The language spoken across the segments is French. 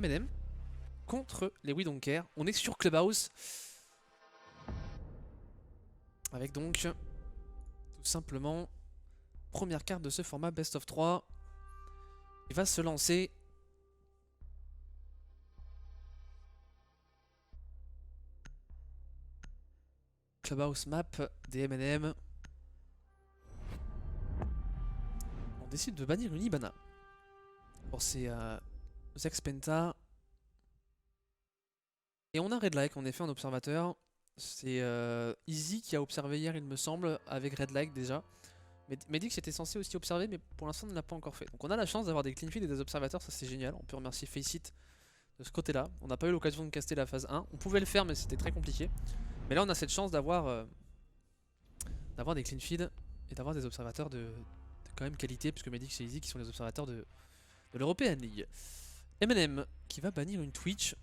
M&M contre les We Don't Care. On est sur Clubhouse. Avec donc, tout simplement, première carte de ce format Best of 3. Il va se lancer. Clubhouse map des M&M. On décide de bannir une Ibana. Pour ces Zex Penta. Et on a Red Like en effet en observateur. C'est Easy qui a observé hier il me semble avec Red Like déjà. Medix était censé aussi observer mais pour l'instant on ne l'a pas encore fait. Donc on a la chance d'avoir des clean feeds et des observateurs, ça c'est génial. On peut remercier Faceit de ce côté là. On n'a pas eu l'occasion de caster la phase 1. On pouvait le faire mais c'était très compliqué. Mais là on a cette chance d'avoir des clean feeds et d'avoir des observateurs de quand même qualité puisque Medix et Easy qui sont les observateurs de l'European League. M&M qui va bannir une Twitch.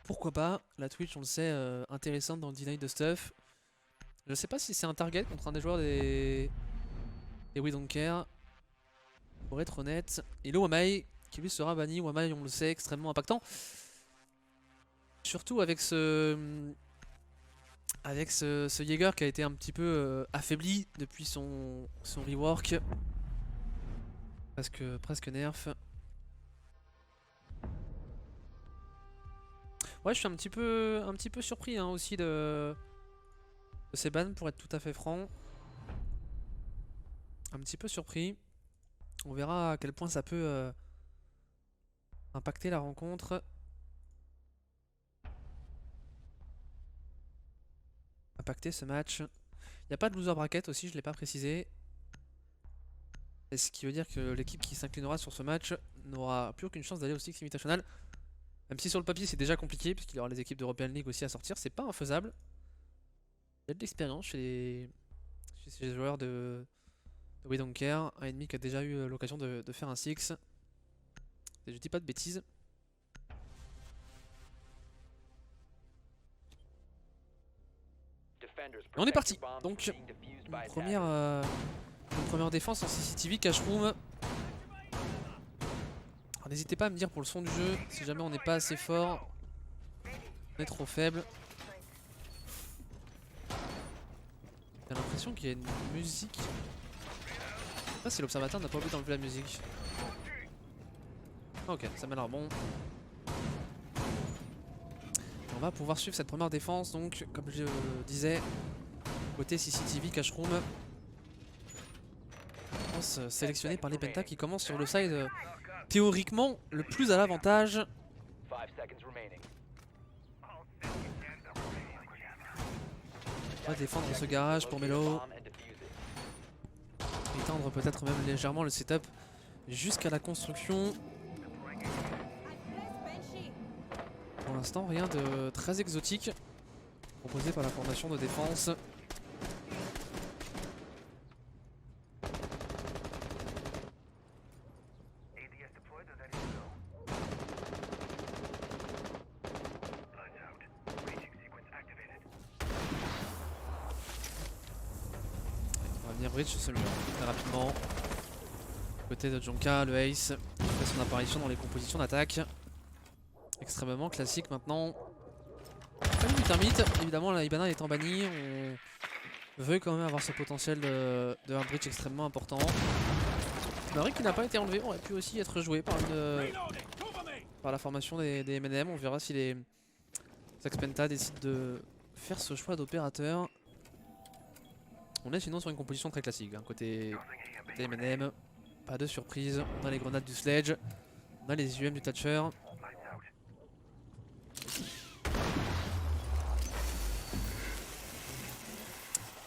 Pourquoi pas, la Twitch on le sait intéressante dans le Deny de Stuff. Je sais pas si c'est un target contre un des joueurs des We Don't Care. Pour être honnête. Et le Wamai qui lui sera banni. Wamai on le sait extrêmement impactant. Surtout avec ce Jäger qui a été un petit peu affaibli depuis son rework. Presque nerf. Ouais, je suis un petit peu surpris hein, aussi de ces bans pour être tout à fait franc. Un petit peu surpris. On verra à quel point ça peut impacter la rencontre. Impacter ce match. Il n'y a pas de loser bracket aussi, je ne l'ai pas précisé. Et ce qui veut dire que l'équipe qui s'inclinera sur ce match n'aura plus aucune chance d'aller au Six Invitational. Même si sur le papier c'est déjà compliqué, puisqu'il y aura les équipes d'European League aussi à sortir, c'est pas infaisable. Il y a de l'expérience chez ces joueurs de We Don't Care. Un ennemi qui a déjà eu l'occasion de faire un Six. Et je dis pas de bêtises. Et on est parti. Donc, une première défense en CCTV, cash room. N'hésitez pas à me dire pour le son du jeu, si jamais on n'est pas assez fort, on est trop faible. J'ai l'impression qu'il y a une musique. Ah, c'est l'observateur, n'a pas oublié d'enlever la musique. Ah, ok, ça m'a l'air bon. On va pouvoir suivre cette première défense, donc, comme je disais, côté CCTV, cash room. Défense sélectionnée par les Penta qui commence sur le side. Théoriquement, le plus à l'avantage. On va défendre ce garage pour Melo. Étendre peut-être même légèrement le setup jusqu'à la construction. Pour l'instant, rien de très exotique proposé par la formation de défense. On va venir bridge sur ce mur très rapidement. Côté de Jonka, le Ace fait son apparition dans les compositions d'attaque. Extrêmement classique maintenant. Famille du termite, évidemment la Ibana étant bannie, on veut quand même avoir ce potentiel de hard bridge extrêmement important. Marie qui n'a pas été enlevé aurait pu aussi être joué par la formation des M&M. On verra si les Zex Penta décident de faire ce choix d'opérateur. On est sinon sur une composition très classique, hein. Côté M&M, pas de surprise. On a les grenades du Sledge, on a les UM du Thatcher.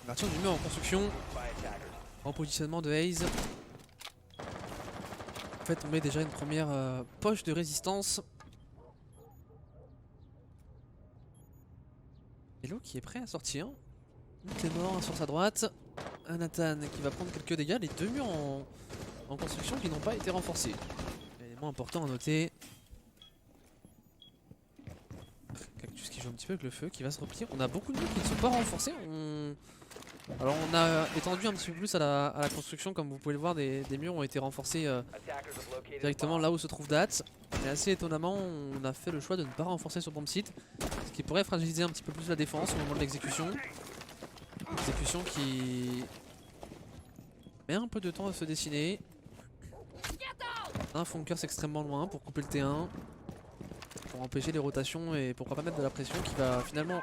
Ouverture du mur en construction. En positionnement de Haze. En fait, on met déjà une première poche de résistance. Melo qui est prêt à sortir. Luke est mort sur sa droite. Un Nathan qui va prendre quelques dégâts. Les deux murs en construction qui n'ont pas été renforcés. Élément important à noter. Cactus qui joue un petit peu avec le feu, qui va se replier. On a beaucoup de murs qui ne sont pas renforcés. On Alors on a étendu un petit peu plus à la construction, comme vous pouvez le voir, des murs ont été renforcés directement là où se trouve Dats. Mais assez étonnamment, on a fait le choix de ne pas renforcer sur bomb site, ce qui pourrait fragiliser un petit peu plus la défense au moment de l'exécution. Exécution qui met un peu de temps à se dessiner. Un Funkers extrêmement loin pour couper le T1, pour empêcher les rotations et pourquoi pas mettre de la pression qui va finalement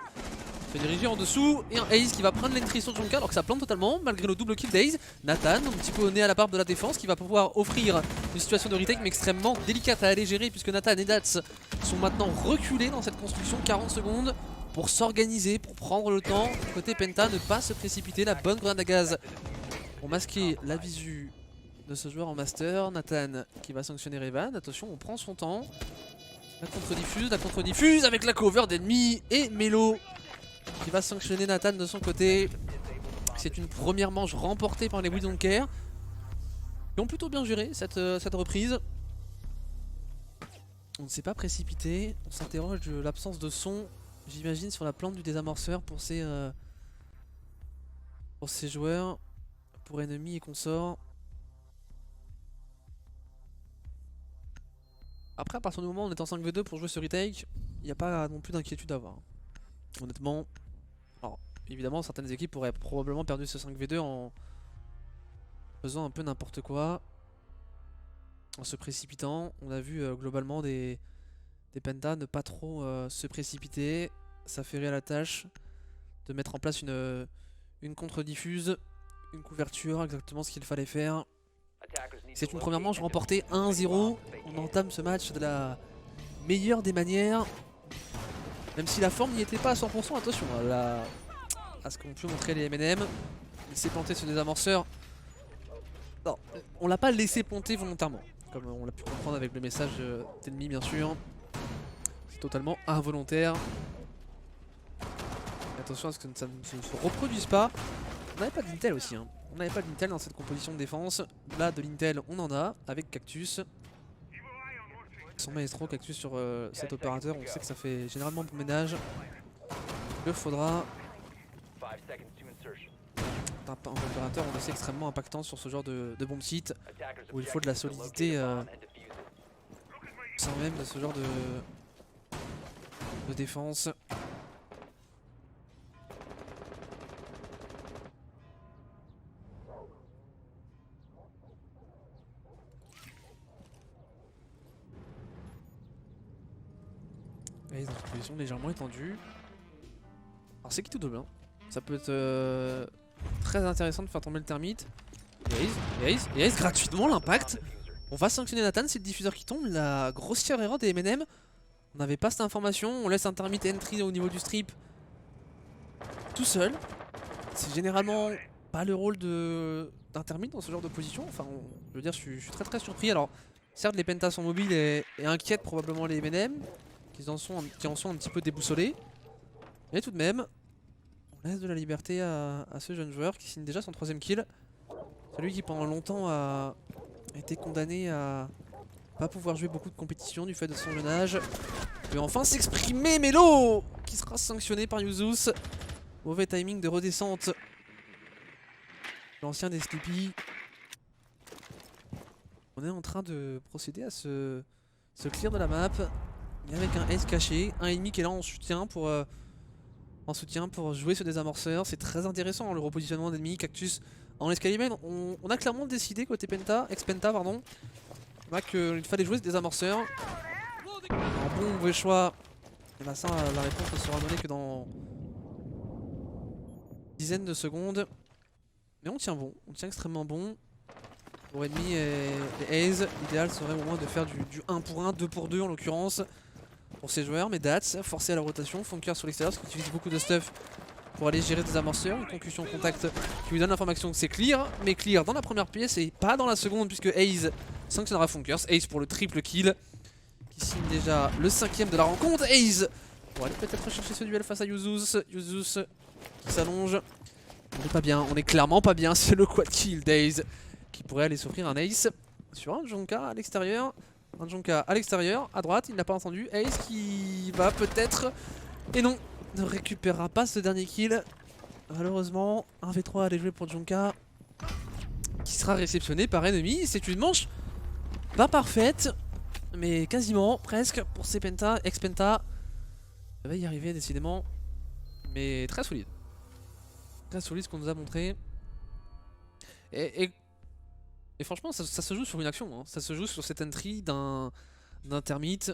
se diriger en dessous. Et un Ace qui va prendre l'entry sur Junka alors que ça plante totalement malgré le double kill d'Ace. Nathan, un petit peu au nez à la barbe de la défense, qui va pouvoir offrir une situation de retake mais extrêmement délicate à aller gérer puisque Nathan et Dats sont maintenant reculés dans cette construction. 40 secondes pour s'organiser, pour prendre le temps. Côté Penta, ne pas se précipiter, la bonne grenade à gaz pour masquer la visu de ce joueur en master. Nathan qui va sanctionner Revan. Attention, on prend son temps. La contre-diffuse avec la cover d'ennemis et Melo qui va sanctionner Nathan de son côté. C'est une première manche remportée par les We Don't Care, qui ont plutôt bien géré cette reprise. On ne s'est pas précipité. On s'interroge de l'absence de son, j'imagine, sur la plante du désamorceur pour ces joueurs, pour ennemis et consorts. Après, à partir du moment où on est en 5v2 pour jouer ce retake, il n'y a pas non plus d'inquiétude à avoir. Honnêtement, alors évidemment certaines équipes auraient probablement perdu ce 5v2 en faisant un peu n'importe quoi, en se précipitant. On a vu globalement des Penta ne pas trop se précipiter, s'affairer à la tâche de mettre en place une contre-diffuse, une couverture, exactement ce qu'il fallait faire. C'est une première manche remportée 1-0. On entame ce match de la meilleure des manières. Même si la forme n'y était pas à 100%, attention à ce qu'ont pu montrer les MNM. Il s'est planté ce désamorceur. Non, on l'a pas laissé planter volontairement, comme on l'a pu comprendre avec le message d'ennemi bien sûr. C'est totalement involontaire. Et attention à ce que ça ne se reproduise pas. On n'avait pas d'intel aussi, hein. On n'avait pas d'intel dans cette composition de défense. Là de l'intel on en a avec Cactus. Son maestro Cactus sur cet opérateur, on sait que ça fait généralement bon ménage. Il leur faudra un opérateur, on le sait, extrêmement impactant sur ce genre de bomb site où il faut de la solidité sans même de ce genre de défense. Et dans une position légèrement étendue. Alors c'est qui tout double, hein. Ça peut être très intéressant de faire tomber le termite. Et Ace gratuitement l'impact. On va sanctionner Nathan, c'est le diffuseur qui tombe. La grossière erreur des MNM. On n'avait pas cette information, on laisse un termite entry au niveau du strip tout seul. C'est généralement pas le rôle d'un termite dans ce genre de position. Enfin, je veux dire, je suis très surpris. Alors, certes, les pentas sont mobiles et inquiètent probablement les MNM, qui en sont un petit peu déboussolés. Mais tout de même, on laisse de la liberté à ce jeune joueur qui signe déjà son 3ème kill. Celui qui pendant longtemps a été condamné à pas pouvoir jouer beaucoup de compétition du fait de son jeune âge. Et enfin s'exprimer Melo qui sera sanctionné par Yuzus. Mauvais timing de redescente. L'ancien des Sleepy. On est en train de procéder à ce clear de la map. Et avec un S caché, un ennemi qui est là en soutien pour jouer ce désamorceur. C'est très intéressant, hein, le repositionnement d'ennemis. Cactus en escalier main. On a clairement décidé côté Penta, ex-Penta pardon, qu'il fallait jouer ce désamorceur. Un bon mauvais choix. Et bah ça, la réponse ne sera donnée que dans une dizaine de secondes. Mais on tient bon, on tient extrêmement bon. Pour ennemi et Ace, l'idéal serait au moins de faire du 1 pour 1, 2 pour 2 en l'occurrence pour ces joueurs. Mais Dats, forcé à la rotation, Funker sur l'extérieur, parce qu'il utilise beaucoup de stuff pour aller gérer des amorceurs. Une concussion contact qui lui donne l'information que c'est clear, mais clear dans la première pièce et pas dans la seconde, puisque Ace sanctionnera Funkers. Ace pour le triple kill, qui signe déjà le 5ème de la rencontre. Ace pour aller peut-être chercher ce duel face à Yuzus. Yuzus qui s'allonge. On est pas bien, on est clairement pas bien, c'est le quad kill d'Ace qui pourrait aller s'offrir un ace sur un Jonka à l'extérieur. Un Jonka à l'extérieur, à droite, il n'a pas entendu. Ace qui va peut-être... Et non, ne récupérera pas ce dernier kill. Malheureusement, 1v3 à aller jouer pour Junka. Qui sera réceptionné par ennemi. C'est une manche pas parfaite, mais quasiment, presque, pour ces Penta, ex-Penta. Ça va y arriver décidément. Mais très solide. Très solide ce qu'on nous a montré. Et franchement, ça se joue sur une action. Hein. Ça se joue sur cette entry d'un termite.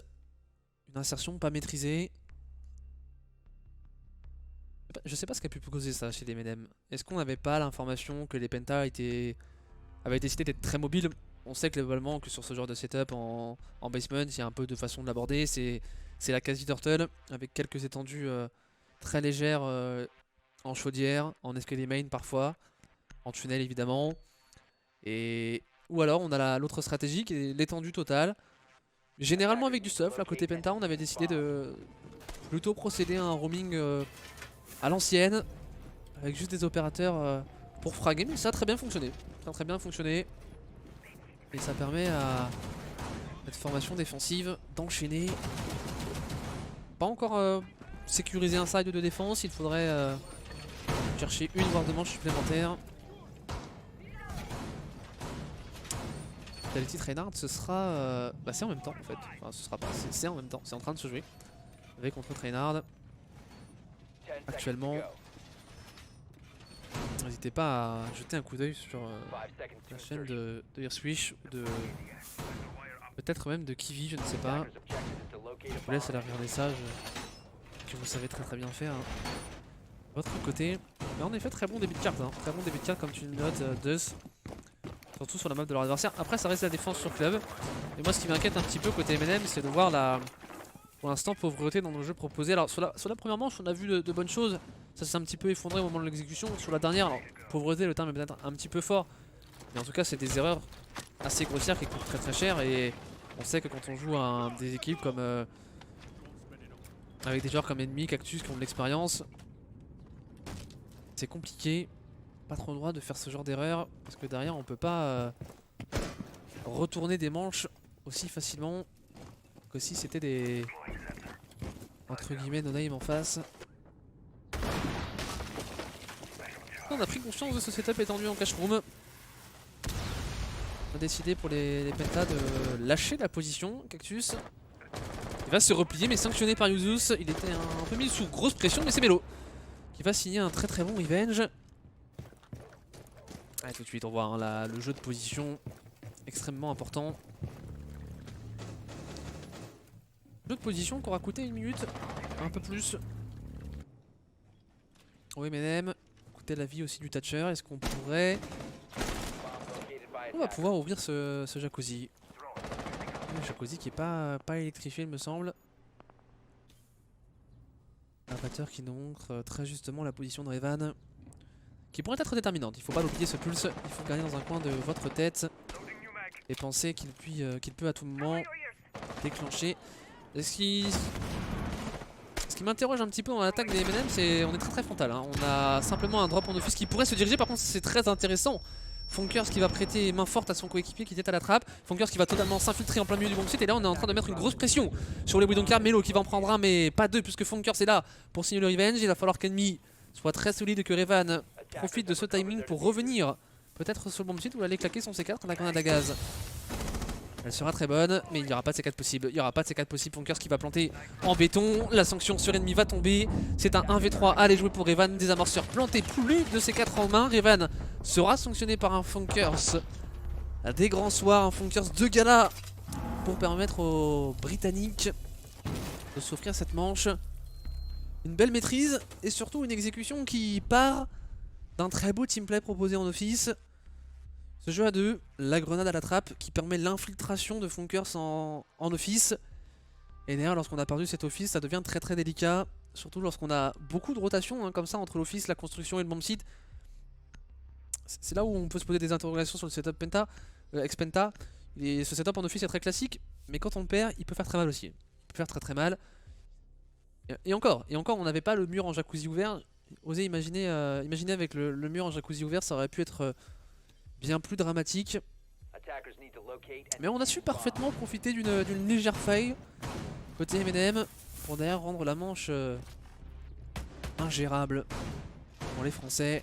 Une insertion pas maîtrisée. Je sais pas ce qui a pu causer ça chez les MNM. Est-ce qu'on n'avait pas l'information que les Penta avaient décidé d'être très mobiles? On sait globalement que sur ce genre de setup en basement, il y a un peu de façon de l'aborder. C'est la quasi turtle avec quelques étendues très légères en chaudière, en escalier main parfois, en tunnel évidemment. Ou alors on a l'autre stratégie qui est l'étendue totale. Généralement avec du stuff, là côté Penta on avait décidé de plutôt procéder à un roaming à l'ancienne, avec juste des opérateurs pour fraguer, mais ça a très bien fonctionné. Ça a très bien fonctionné. Et ça permet à cette formation défensive d'enchaîner. Pas encore sécuriser un side de défense, il faudrait chercher une voire deux manches supplémentaires. Vitality Reinhardt, ce sera... bah c'est en même temps en fait. Enfin ce sera pas, c'est en même temps, c'est en train de se jouer. Avec contre Reinhardt. Actuellement. N'hésitez pas à jeter un coup d'œil sur la chaîne de Earthwish ou de... peut-être même de Kiwi, je ne sais pas. Je vous laisse aller regarder ça, que vous savez très bien faire. Hein. Votre côté, mais en effet très bon début de carte, hein. Très bon début de carte comme tu le notes, Deus. Surtout sur la map de leur adversaire. Après ça reste la défense sur club. Et moi ce qui m'inquiète un petit peu côté MNM, c'est de voir la... pour l'instant pauvreté dans le jeu proposé. Alors sur la première manche on a vu de bonnes choses. Ça s'est un petit peu effondré au moment de l'exécution. Sur la dernière, alors pauvreté le terme est peut-être un petit peu fort. Mais en tout cas c'est des erreurs assez grossières qui coûtent très cher. Et on sait que quand on joue à des équipes comme avec des joueurs comme Enemy, Cactus qui ont de l'expérience, c'est compliqué. Pas trop le droit de faire ce genre d'erreur. Parce que derrière on peut pas retourner des manches aussi facilement que si c'était des... entre guillemets no-name en face. On a pris conscience de ce setup étendu en cash room. On a décidé pour les Penta de lâcher la position. Cactus il va se replier mais sanctionné par Yuzus. Il était un peu mis sous grosse pression mais c'est Melo qui va signer un très bon revenge. Allez, tout de suite on voit hein, le jeu de position extrêmement important. Jeu de position qui aura coûté 1 minute, un peu plus. Oui MNM, coûter la vie aussi du Thatcher. Est-ce qu'on pourrait... on va pouvoir ouvrir ce jacuzzi. Le jacuzzi qui est pas électrifié il me semble. Un batteur qui nous montre très justement la position de Revan. Qui pourrait être déterminante, il faut pas l'oublier ce pulse. Il faut garder dans un coin de votre tête. Et penser qu'il peut à tout moment déclencher. Ce qui m'interroge un petit peu dans l'attaque des MNM, c'est on est très frontal. Hein. On a simplement un drop en office qui pourrait se diriger. Par contre, c'est très intéressant. Funkers qui va prêter main forte à son coéquipier qui était à la trappe. Funkers qui va totalement s'infiltrer en plein milieu du bomb site. Et là, on est en train de mettre une grosse pression sur les Widonkar. Melo qui va en prendre un, mais pas deux, puisque Funkers est là pour signer le revenge. Il va falloir qu'Enemy soit très solide et que Revan profite de ce timing pour revenir peut-être sur le bomb site ou aller claquer son C4 dans la grenade à gaz. Elle sera très bonne, mais il n'y aura pas de C4 possible. Il n'y aura pas de C4 possible. Funkers qui va planter en béton. La sanction sur ennemi va tomber. C'est un 1v3. Allez jouer pour Revan. Des amorceurs plantés. Plus de C4 en main. Revan sera sanctionné par un Funkers. Des grands soirs. Un Funkers de gala pour permettre aux Britanniques de s'offrir cette manche. Une belle maîtrise et surtout une exécution qui part d'un très beau teamplay proposé en office. Ce jeu à deux, la grenade à la trappe qui permet l'infiltration de Funkers en office. Et d'ailleurs lorsqu'on a perdu cet office ça devient très délicat. Surtout lorsqu'on a beaucoup de rotation hein, comme ça entre l'office, la construction et le bomb site. C'est là où on peut se poser des interrogations sur le setup Penta, ex-Penta. Ce setup en office est très classique, mais quand on le perd il peut faire très mal aussi. Il peut faire très mal. Et encore on n'avait pas le mur en jacuzzi ouvert. Osez imaginer avec le mur en jacuzzi ouvert ça aurait pu être... bien plus dramatique. Mais on a su parfaitement profiter d'une légère faille côté MNM pour derrière rendre la manche ingérable. Pour les Français.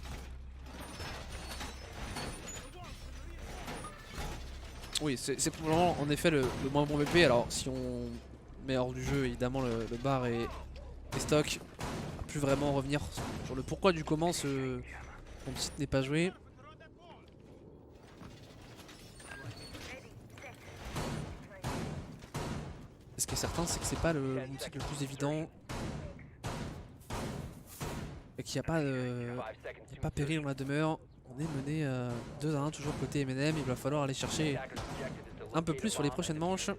Oui, c'est probablement en effet le moins bon BP. Alors si on met hors du jeu évidemment le bar et stock, on va plus vraiment revenir sur le pourquoi du comment ce site n'est pas joué. Ce qui est certain, c'est que c'est pas le site le plus évident. Et qu'il n'y a pas péril dans la demeure. On est mené 2-1 toujours côté M&M. Il va falloir aller chercher un peu plus sur les prochaines manches.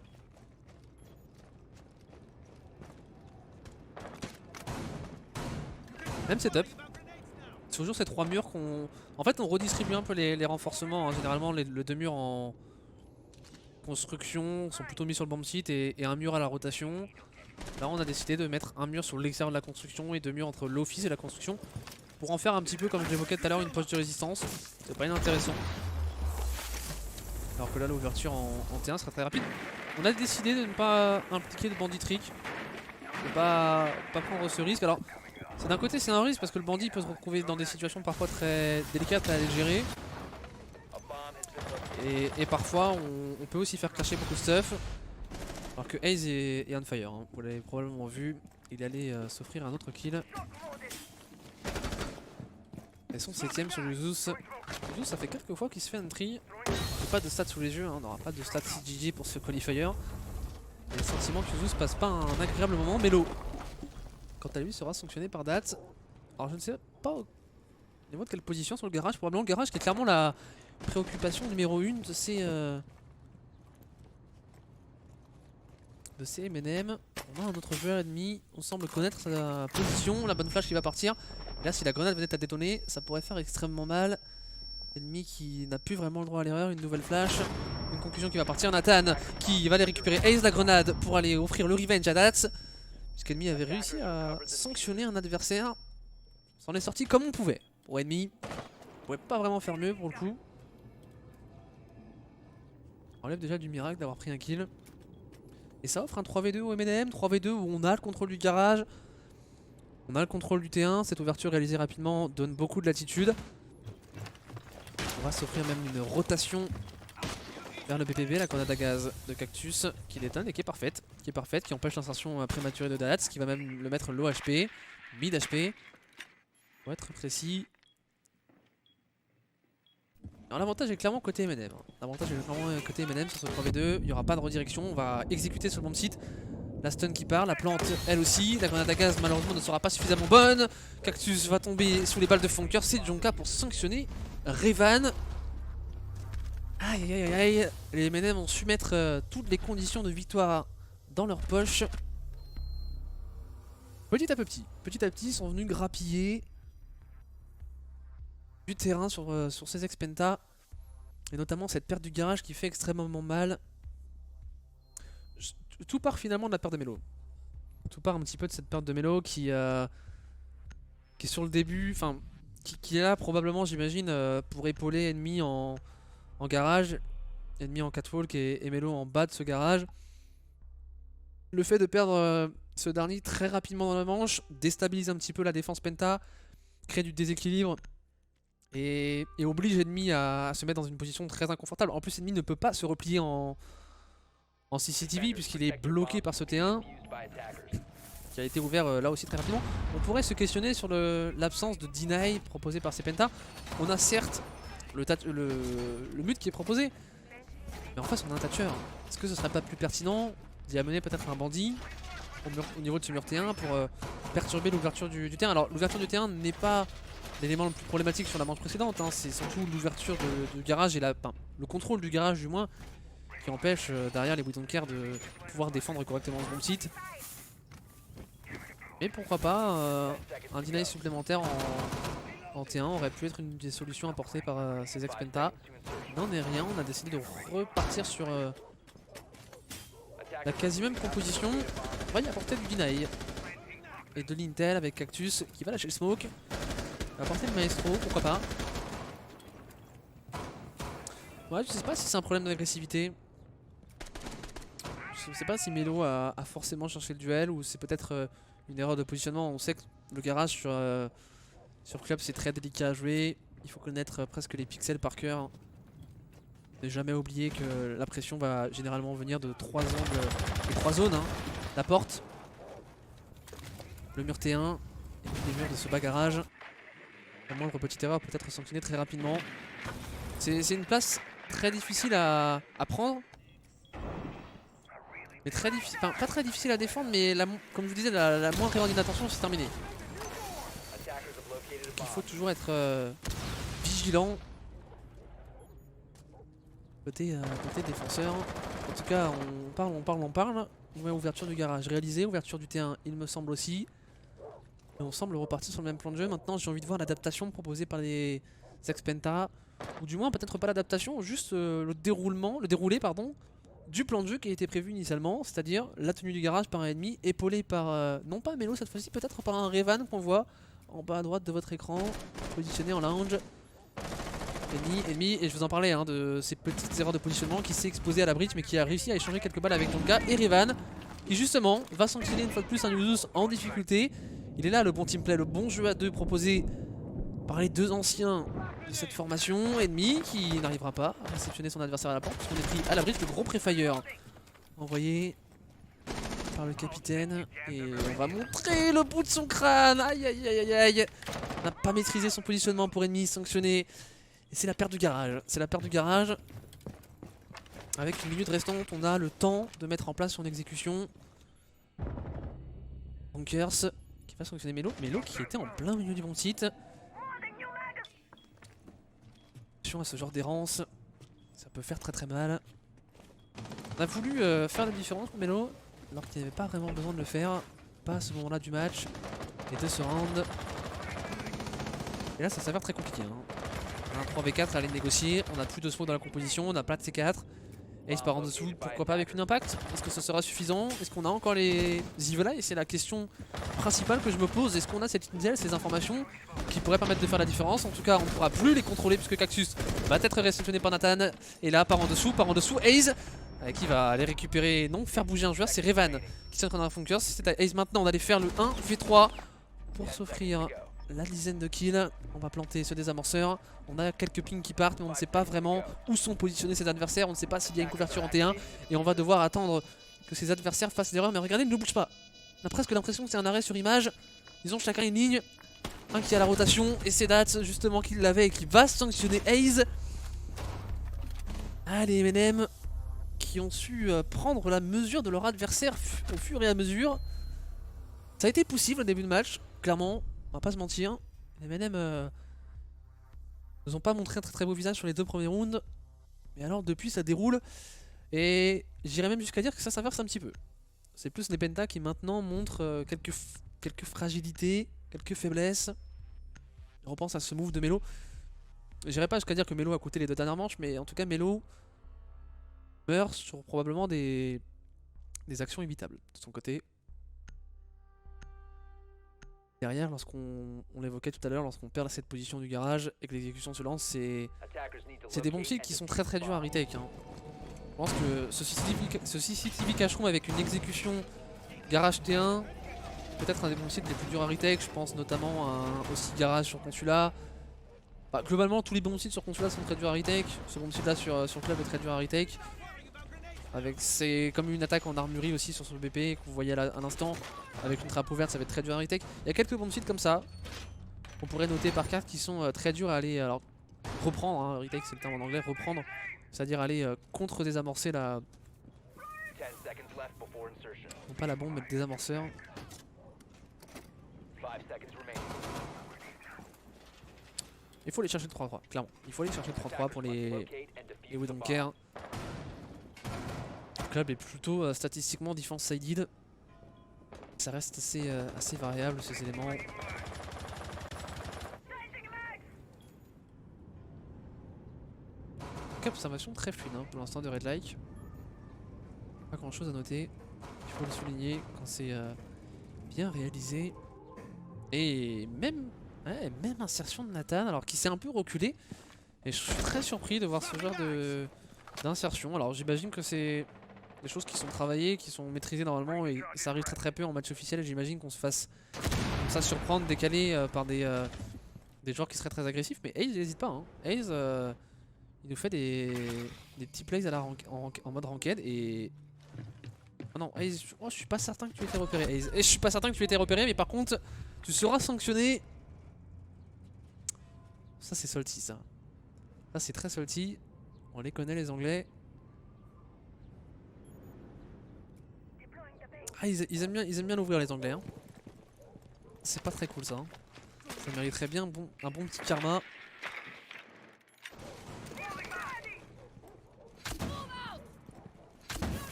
Même setup. C'est toujours ces 3 murs qu'on... En fait on redistribue un peu les renforcements. Hein. Généralement les 2 murs en construction sont plutôt mis sur le bomb site et un mur à la rotation. Là on a décidé de mettre un mur sur l'extérieur de la construction et 2 murs entre l'office et la construction. Pour en faire un petit peu comme je l'évoquais tout à l'heure une poche de résistance. C'est pas inintéressant. Alors que là l'ouverture en T1 sera très rapide. On a décidé de ne pas impliquer de bandit trick. De pas prendre ce risque. Alors d'un côté c'est un risque parce que le bandit peut se retrouver dans des situations parfois très délicates à aller gérer. Et parfois on peut aussi faire cracher beaucoup de stuff. Alors que Ace est on fire, hein. Vous l'avez probablement vu, il allait s'offrir un autre kill. Et son 7ème sur Uzus. Uzus ça fait quelques fois qu'il se fait entry. J'ai pas de stats sous les yeux, hein. On n'aura pas de stats CGG pour ce qualifier. Et le sentiment que Uzus passe pas un agréable moment. Melo, quant à lui, sera sanctionné par Dat. Alors je ne sais pas au niveau de quelle position sur le garage. Probablement le garage qui est clairement la préoccupation numéro 1 de ces M&M. On a un autre joueur ennemi, on semble connaître sa position, la bonne flash qui va partir. Et là si la grenade venait à détonner, ça pourrait faire extrêmement mal. Ennemi qui n'a plus vraiment le droit à l'erreur, une nouvelle flash. Une conclusion qui va partir, Nathan qui va aller récupérer Ace la grenade pour aller offrir le revenge à Dats. Puisqu'Ennemi avait réussi à sanctionner un adversaire. S'en est sorti comme on pouvait. Pour Ennemi, on pouvait pas vraiment faire mieux pour le coup. On enlève déjà du miracle d'avoir pris un kill. Et ça offre un 3v2 au M&M, 3v2 où on a le contrôle du garage. On a le contrôle du T1, cette ouverture réalisée rapidement donne beaucoup de latitude. On va s'offrir même une rotation vers le BPB, la grenade à gaz de Cactus qui détonne et qui est parfaite. Qui empêche l'insertion prématurée de Dats, qui va même le mettre low HP, mid HP. Pour être précis. Alors l'avantage est clairement côté M&M. L'avantage est clairement côté M&M sur ce 3v2. Il n'y aura pas de redirection, on va exécuter sur le bomb site. La stun qui part, la plante elle aussi. La grenade à gaz malheureusement ne sera pas suffisamment bonne. Cactus va tomber sous les balles de Funker. C'est Jonka pour sanctionner Revan. Aïe aïe aïe aïe. Les M&M ont su mettre toutes les conditions de victoire dans leur poche. Petit à petit, ils sont venus grappiller du terrain sur ces ex-penta. Et notamment cette perte du garage qui fait extrêmement mal. Tout part finalement de la perte de Melo. Tout part un petit peu de cette perte de Melo qui est sur le début, enfin qui est là probablement j'imagine pour épauler Ennemi en garage. Ennemi en catwalk et Melo en bas de ce garage. Le fait de perdre ce dernier très rapidement dans la manche déstabilise un petit peu la défense penta, crée du déséquilibre. Et oblige Ennemi à se mettre dans une position très inconfortable. En plus Ennemi ne peut pas se replier en CCTV puisqu'il est bloqué par ce T1 qui a été ouvert là aussi très rapidement. On pourrait se questionner sur l'absence de deny proposé par ces penta. On a certes le mute qui est proposé, mais en face on a un tatcheur. Est-ce que ce serait pas plus pertinent d'y amener peut-être un bandit au niveau de ce mur T1 pour perturber l'ouverture du terrain? Alors l'ouverture du terrain n'est pas l'élément le plus problématique sur la manche précédente, hein. C'est surtout l'ouverture du garage et le contrôle du garage du moins qui empêche derrière les We Don't Care de pouvoir défendre correctement ce bon site. Mais pourquoi pas un deny supplémentaire en T1 aurait pu être une des solutions apportées par ces ex-penta. N'en est rien, on a décidé de repartir sur la quasi même composition. On va y apporter du deny et de l'intel avec Cactus qui va lâcher le smoke. On va apporter le maestro, pourquoi pas. Ouais, je sais pas si c'est un problème d'agressivité. Je sais pas si Melo a forcément cherché le duel ou c'est peut-être une erreur de positionnement. On sait que le garage Sur club c'est très délicat à jouer, il faut connaître presque les pixels par cœur. Ne jamais oublier que la pression va généralement venir de 3 angles et 3 zones. Hein. La porte, le mur T1 et puis les murs de ce bagarrage. La moindre petite erreur peut être sanctionnée très rapidement. C'est une place très difficile à prendre. Mais très difficile, enfin pas très difficile à défendre, mais comme je vous disais, la moindre erreur d'inattention c'est terminé. Il faut toujours être vigilant côté défenseur. En tout cas, on parle. Ouais, ouverture du garage réalisée, ouverture du T1 il me semble aussi. Et on semble repartir sur le même plan de jeu. Maintenant j'ai envie de voir l'adaptation proposée par les Sexpenta. Ou du moins peut-être pas l'adaptation, juste le déroulé pardon, du plan de jeu qui a été prévu initialement. C'est-à-dire la tenue du garage par un ennemi, épaulé par, non pas Melo cette fois-ci, peut-être par un Revan qu'on voit en bas à droite de votre écran, positionné en lounge. Ennemi, et je vous en parlais hein, de ces petites erreurs de positionnement qui s'est exposé à la bridge mais qui a réussi à échanger quelques balles avec Jonga et Revan qui justement va sanctionner une fois de plus un Uzus en difficulté. Il est là le bon teamplay, le bon jeu à deux proposé par les deux anciens de cette formation. Ennemi qui n'arrivera pas à réceptionner son adversaire à la porte puisqu'on est pris à la bridge, le gros pré-fire envoyé par le capitaine et on va montrer le bout de son crâne. Aïe aïe aïe aïe. On n'a pas maîtrisé son positionnement pour Ennemi sanctionné. Et c'est la perte du garage. C'est la perte du garage. Avec une minute restante, on a le temps de mettre en place son exécution. Bunkers qui va sanctionner Melo. Melo qui était en plein milieu du bon site. Attention à ce genre d'errance. Ça peut faire très très mal. On a voulu faire la différence pour Melo alors qu'il n'y avait pas vraiment besoin de le faire. Pas à ce moment-là du match. Les deux se rendent. Et là ça s'avère très compliqué. Hein. On a un 3v4 à aller négocier, on a plus de smoke dans la composition, on a pas de C4. Ace par en dessous, pourquoi pas avec une impact? Est-ce que ce sera suffisant? Est-ce qu'on a encore les Zivela? Et c'est la question principale que je me pose. Est-ce qu'on a cette intel, ces informations qui pourraient permettre de faire la différence? En tout cas on ne pourra plus les contrôler puisque Cactus va être réceptionné par Nathan. Et là par en dessous, Ace qui va aller récupérer, non, faire bouger un joueur, c'est Revan qui s'entraîne dans la Funkers. Si c'était Ace maintenant, on allait faire le 1v3 pour s'offrir la dizaine de kills. On va planter ce désamorceur. On a quelques pings qui partent mais on ne sait pas vraiment où sont positionnés ses adversaires. On ne sait pas s'il y a une couverture en T1 et on va devoir attendre que ses adversaires fassent l'erreur. Mais regardez, il ne bouge pas. On a presque l'impression que c'est un arrêt sur image. Ils ont chacun une ligne. Un qui a la rotation et c'est Dats justement qui l'avait et qui va sanctionner Ace. Allez MNM qui ont su prendre la mesure de leur adversaire au fur et à mesure. Ça a été possible au début de match, clairement. On va pas se mentir, les MNM nous ont pas montré un très très beau visage sur les deux premiers rounds. Mais alors depuis ça déroule. Et j'irais même jusqu'à dire que ça s'inverse un petit peu. C'est plus les Penta qui maintenant montrent quelques fragilités, quelques faiblesses. Je repense à ce move de Melo. J'irais pas jusqu'à dire que Melo a coûté les deux dernières manches, mais en tout cas Melo meurt sur probablement des actions évitables de son côté. Derrière, lorsqu'on l'évoquait tout à l'heure, lorsqu'on perd cette position du garage et que l'exécution se lance, c'est des bons kills qui sont très très durs à retake. Hein. Je pense que ce CCTV cacheroom avec une exécution garage T1, peut-être un des bons kills les plus durs à retake. Je pense notamment à un aussi garage sur Consulat. Bah, globalement, tous les bons kills sur Consulat sont très durs à retake. Ce bon kill là sur Club est très dur à retake. C'est comme une attaque en armurerie aussi sur le BP que vous voyez à l'instant. Avec une trappe ouverte ça va être très dur à retake. Il y a quelques bons sites comme ça qu'on pourrait noter par carte qui sont très durs à aller reprendre, hein, retake c'est le terme en anglais, reprendre. C'est-à-dire aller contre désamorcer la... Non pas la bombe mais le désamorceur. Il faut aller chercher le 3-3, clairement. Il faut aller chercher le 3-3 pour les Woodonker. Le club est plutôt statistiquement defense sided. Ça reste assez variable ces éléments. Observation très fluide hein, pour l'instant de Red Like. Pas grand chose à noter. Il faut le souligner quand c'est bien réalisé. Et même insertion de Nathan alors qu'il s'est un peu reculé. Et je suis très surpris de voir ce genre d'insertion. Alors j'imagine que c'est des choses qui sont travaillées, qui sont maîtrisées normalement et ça arrive très très peu en match officiel. J'imagine qu'on se fasse comme ça surprendre, décaler par des des joueurs qui seraient très agressifs, mais Ace il n'hésite pas. Hein. Ace il nous fait des petits plays à la en mode ranked et... Oh non, Ace, oh, je suis pas certain que tu aies été repéré Ace. Et je suis pas certain que tu aies été repéré, mais par contre tu seras sanctionné. Ça c'est salty ça. Ça c'est très salty. On les connaît les Anglais. Ah ils aiment bien l'ouvrir les Anglais. Hein. C'est pas très cool ça. Hein. Ça mériterait bien un bon petit karma.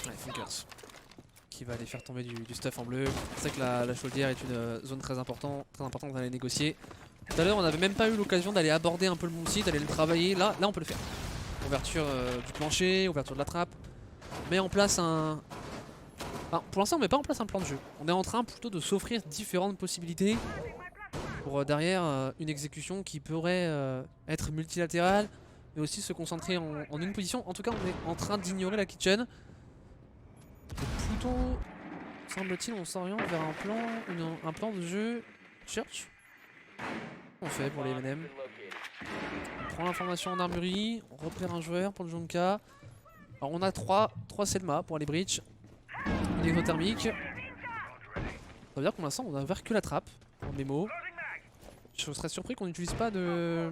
Ouais, Funkers. Qui va aller faire tomber du stuff en bleu. C'est que la chaudière est une zone très importante à aller négocier. Tout à l'heure on n'avait même pas eu l'occasion d'aller aborder un peu le Moonseed, d'aller le travailler. Là on peut le faire. Ouverture du plancher, ouverture de la trappe. On met en place un... Enfin, pour l'instant on met pas en place un plan de jeu. On est en train plutôt de s'offrir différentes possibilités. Pour derrière une exécution qui pourrait être multilatérale. Mais aussi se concentrer en une position. En tout cas on est en train d'ignorer la kitchen. Et plutôt, semble-t-il, on s'oriente vers un plan de jeu Church. On fait pour les M&M. On prend l'information en armurerie, on repère un joueur pour le Jonka. Alors on a 3 Selma pour aller breach. Une exothermique. Ça veut dire que pour l'instant on a ouvert que la trappe en mémo. Je serais surpris qu'on n'utilise pas de...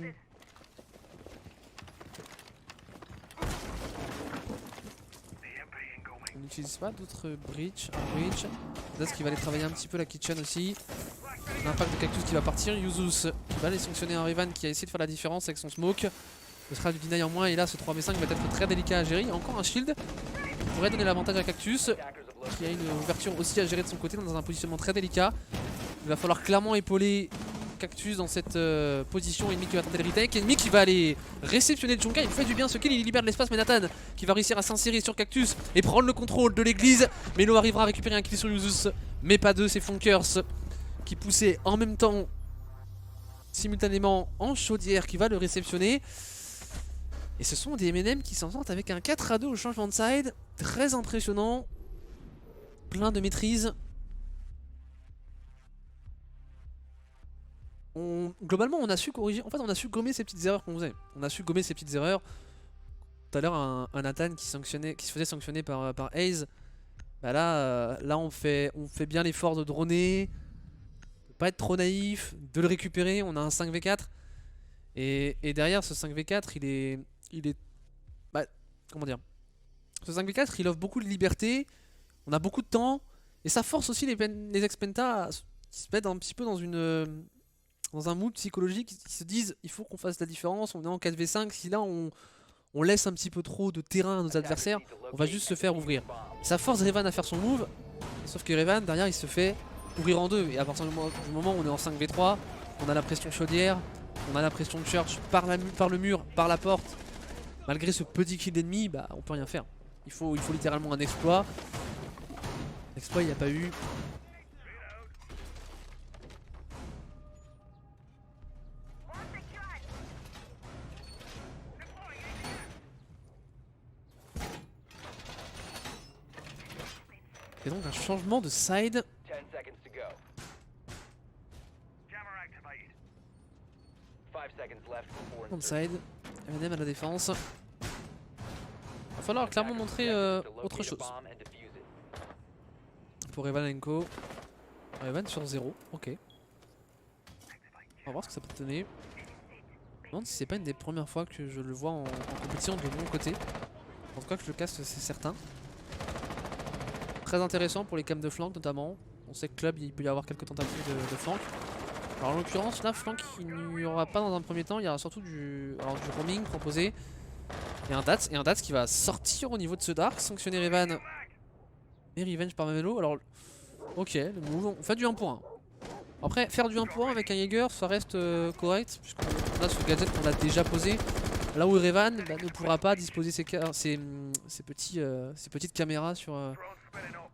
On n'utilise pas d'autres breach, un breach. Peut-être qu'il va aller travailler un petit peu la kitchen aussi. L'impact de Cactus qui va partir. Yuzus qui va aller sanctionner un Revan qui a essayé de faire la différence avec son smoke. Ce sera du deny en moins et là ce 3v5 va être très délicat à gérer. Il y a encore un shield qui pourrait donner l'avantage à Cactus. Qui a une ouverture aussi à gérer de son côté dans un positionnement très délicat. Il va falloir clairement épauler Cactus dans cette position. Ennemi qui va tenter le retake. Ennemi qui va aller réceptionner le Jonka. Il fait du bien ce kill, il libère de l'espace. Mais Nathan qui va réussir à s'insérer sur Cactus et prendre le contrôle de l'église. Melo arrivera à récupérer un kill sur Yuzus, mais pas deux. C'est Funkers qui poussait en même temps simultanément en chaudière qui va le réceptionner. Et ce sont des M&M qui s'en sortent avec un 4-2 au changement de side. Très impressionnant. Plein de maîtrise. Globalement on a su corriger, en fait on a su gommer ces petites erreurs qu'on faisait. On a su gommer ces petites erreurs. Tout à l'heure un Nathan qui se faisait sanctionner par Ace. Bah là on fait bien l'effort de droner, de pas être trop naïf, de le récupérer. On a un 5v4 et derrière ce 5v4 il est bah, comment dire, ce 5v4 il offre beaucoup de liberté. On a beaucoup de temps et ça force aussi les ex-penta à se mettre un petit peu dans un mood psychologique. Ils se disent il faut qu'on fasse la différence. On est en 4v5, si là on laisse un petit peu trop de terrain à nos adversaires, on va juste se faire ouvrir. Ça force Revan à faire son move, sauf que Revan derrière il se fait ouvrir en deux. Et à partir du moment où on est en 5v3, on a la pression chaudière, on a la pression de Church par le mur, par la porte. Malgré ce petit kill d'ennemi, bah on peut rien faire. Il faut littéralement un exploit. L'exploit il n'y a pas eu. Et donc un changement de side. On side. M&M à la défense. Va falloir clairement montrer autre chose. Pour Evanenko. Evan sur 0, ok. On va voir ce que ça peut donner. Je me demande si c'est pas une des premières fois que je le vois en compétition de mon côté. En tout cas que je le casse, c'est certain. Très intéressant pour les cams de flank notamment. On sait que club il peut y avoir quelques tentatives de flank. Alors en l'occurrence là flank il n'y aura pas dans un premier temps. Il y aura surtout du roaming proposé. Et un Dats qui va sortir au niveau de ce dark. Sanctionner Revan. Et revenge par Mamelo. Alors ok le move. On fait du 1 pour 1. Après faire du 1 pour 1 avec un Jaeger ça reste correct. Puisqu'on a ce gadget qu'on a déjà posé. Là où Revan ne pourra pas disposer ses petites caméras sur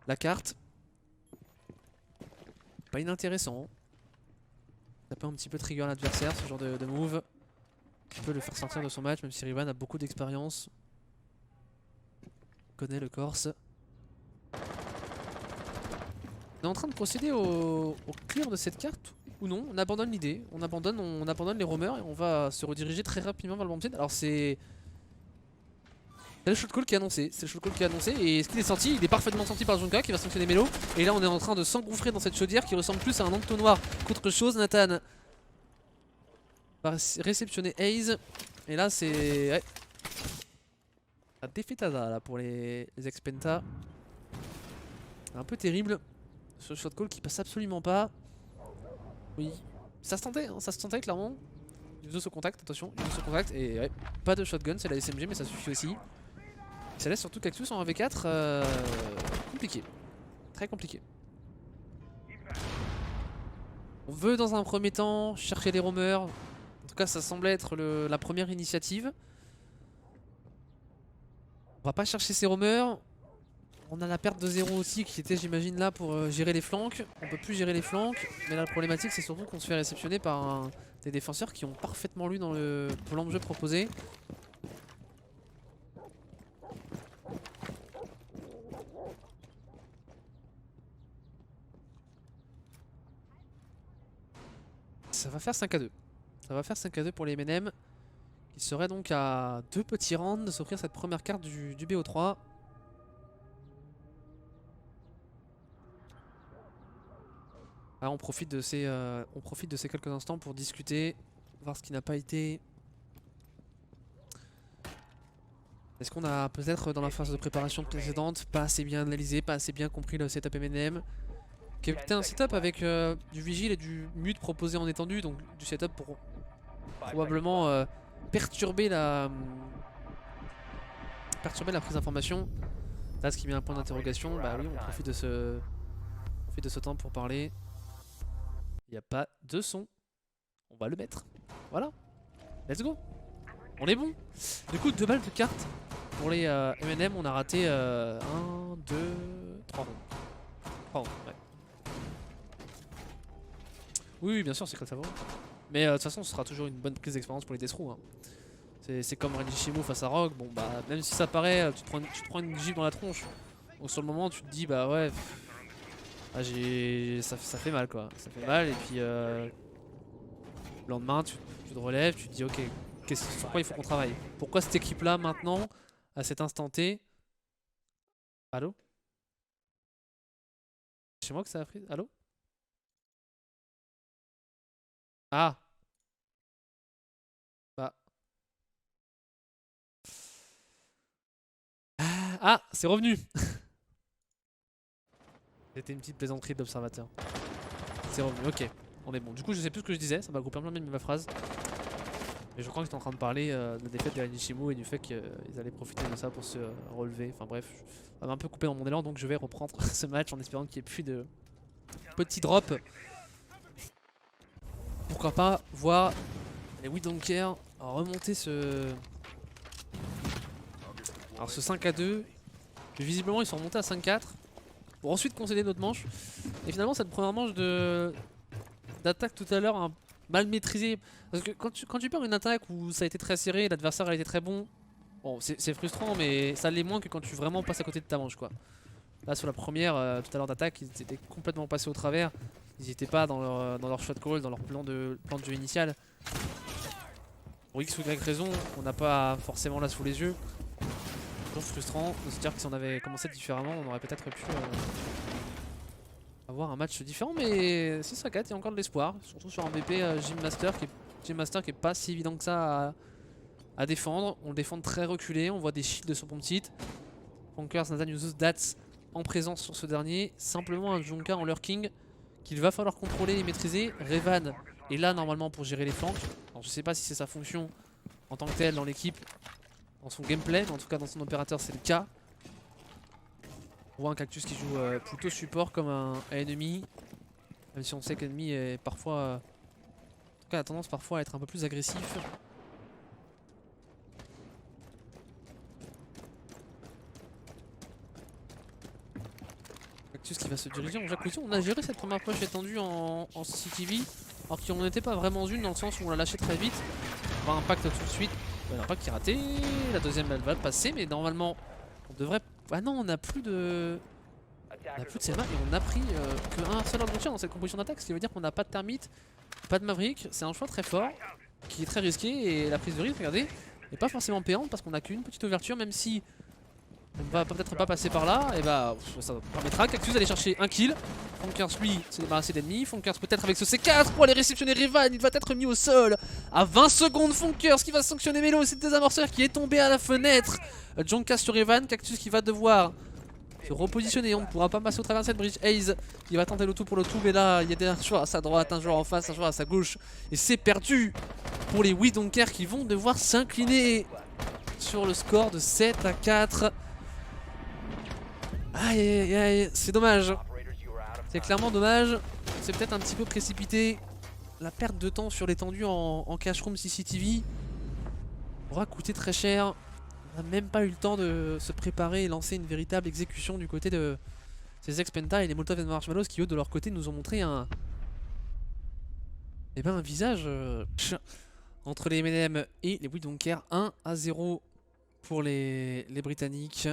la carte. Pas inintéressant. Ça peut un petit peu trigger l'adversaire ce genre de move. On peut le faire sortir de son match même si Revan a beaucoup d'expérience. Connaît le Corse. On est en train de procéder au clear de cette carte ou non, on abandonne l'idée, on abandonne les roamers et on va se rediriger très rapidement vers le bomb. Alors c'est le shot call qui est annoncé, c'est le shot call qui est annoncé et ce qu'il est sorti, il est parfaitement sorti par Junka qui va sanctionner Melo. Et là on est en train de s'engouffrer dans cette chaudière qui ressemble plus à un entonnoir qu'autre chose. Nathan va réceptionner Haze et là c'est... Ouais. La défaitada là pour les ex-Penta. Un peu terrible. Ce shot call qui passe absolument pas. Oui, ça se tentait clairement. Il veut ce contact, attention, il veut ce contact et ouais, pas de shotgun, c'est la SMG mais ça suffit aussi. Ça laisse surtout Cactus en 1v4 compliqué, très compliqué. On veut dans un premier temps chercher les roamers, en tout cas ça semblait être la première initiative. On va pas chercher ces roamers. On a la perte de 0 aussi qui était j'imagine là pour gérer les flancs. On peut plus gérer les flancs. Mais là la problématique c'est surtout qu'on se fait réceptionner par des défenseurs qui ont parfaitement lu dans le plan de jeu proposé. Ça va faire 5-2. Ça va faire 5-2 pour les MNM. Qui serait donc à 2 petits rounds de s'offrir cette première carte du BO3. Ah, on profite de ces quelques instants pour discuter, voir ce qui n'a pas été. Est-ce qu'on a peut-être dans la phase de préparation précédente pas assez bien analysé, pas assez bien compris le setup MNM, qui était un setup avec du vigile et du mute proposé en étendu, donc du setup pour probablement perturber la prise d'information. Là, ce qui met un point d'interrogation, bah oui, on profite de ce temps pour parler. Il n'y a pas de son. On va le mettre. Voilà. Let's go. On est bon. Du coup, 2 balles de cartes. Pour les MNM, on a raté 1, 2, 3 ronds. 3 ronds, ouais. Oui, bien sûr, c'est très favori. Mais de toute façon, ce sera toujours une bonne prise d'expérience pour les Deathrow. Hein. C'est comme Renjishimo face à Rogue. Bon, bah, même si ça paraît, tu te prends une gifle dans la tronche. Donc, sur le moment, tu te dis, bah ouais. Ah, ça fait mal quoi, ça fait mal et puis le lendemain tu te relèves, tu te dis ok, sur quoi il faut qu'on travaille. Pourquoi cette équipe là maintenant, à cet instant T. Allô? Chez moi que ça a pris? Allô? Ah! Bah. Ah! C'est revenu! C'était une petite plaisanterie de l'observateur. C'est revenu, ok. On est bon. Du coup, je sais plus ce que je disais, ça m'a coupé un peu ma phrase. Mais je crois que j'étais en train de parler de la défaite de Renjishimo et du fait qu'ils allaient profiter de ça pour se relever. Enfin bref, ça m'a un peu coupé dans mon élan, donc je vais reprendre ce match en espérant qu'il n'y ait plus de petits drops. Pourquoi pas voir les We Don't Care remonter ce 5-2. Visiblement, ils sont remontés à 5-4. Pour ensuite concéder notre manche. Et finalement, cette première manche d'attaque tout à l'heure, mal maîtrisée. Parce que quand tu perds une attaque où ça a été très serré, l'adversaire a été très bon, bon c'est frustrant, mais ça l'est moins que quand tu vraiment passes à côté de ta manche quoi. Là sur la première, tout à l'heure d'attaque, ils étaient complètement passés au travers. Ils n'étaient pas dans leur shot call, dans leur plan de jeu initial. Pour X ou Y raison, on n'a pas forcément là sous les yeux. Toujours frustrant de se dire que si on avait commencé différemment, on aurait peut-être pu avoir un match différent, mais 6-4, il y a encore de l'espoir, surtout sur un BP Gym Master qui est pas si évident que ça à défendre. On le défend très reculé, on voit des shields sur Pomptit. Punkers, Nathan, Yuzus, Dats en présence sur ce dernier. Simplement un Junka en lurking qu'il va falloir contrôler et maîtriser. Revan est là normalement pour gérer les flancs. Alors, je sais pas si c'est sa fonction en tant que telle dans l'équipe, dans son gameplay, mais en tout cas dans son opérateur c'est le cas. On voit un Cactus qui joue plutôt support comme un ennemi, même si on sait que l'ennemi est parfois, en tout cas a tendance parfois à être un peu plus agressif. Cactus qui va se diriger en jacuzzi. On a géré cette première push étendue en CCTV, alors qu'on n'était pas vraiment une dans le sens où on l'a lâché très vite. On va impact tout de suite. L'impact qui est raté, la deuxième elle va passer, mais normalement on devrait... Ah non, on n'a plus de... On a plus de Selma et on a pris qu'un seul ordre de tir dans cette composition d'attaque, ce qui veut dire qu'on n'a pas de Thermite, pas de Maverick. C'est un choix très fort qui est très risqué et la prise de risque, regardez, n'est pas forcément payante parce qu'on a qu'une petite ouverture, même si on va peut-être pas passer par là, et bah ça permettra Cactus d'aller chercher un kill. Funkers lui s'est débarrassé d'ennemis. Funkers peut-être avec ce C4 pour aller réceptionner Revan, il va être mis au sol à 20 secondes. Funkers qui va sanctionner Melo, c'est le désamorceur qui est tombé à la fenêtre. Jonka sur Revan, Cactus qui va devoir se repositionner, on ne pourra pas passer au travers de cette bridge. Aze qui va tenter le tout pour le tout, mais là il y a un joueur à sa droite, un joueur en face, un joueur à sa gauche. Et c'est perdu pour les We Don't Care qui vont devoir s'incliner sur le score de 7 à 4. Aïe aïe aïe, c'est dommage. C'est clairement dommage. C'est peut-être un petit peu précipité. La perte de temps sur l'étendue en cash room CCTV aura coûté très cher. On n'a même pas eu le temps de se préparer et lancer une véritable exécution du côté de ces ex-Penta et les Molotov et Marshmallows qui eux de leur côté nous ont montré un visage entre les M&M et les We Don't Care. 1-0 pour les Britanniques.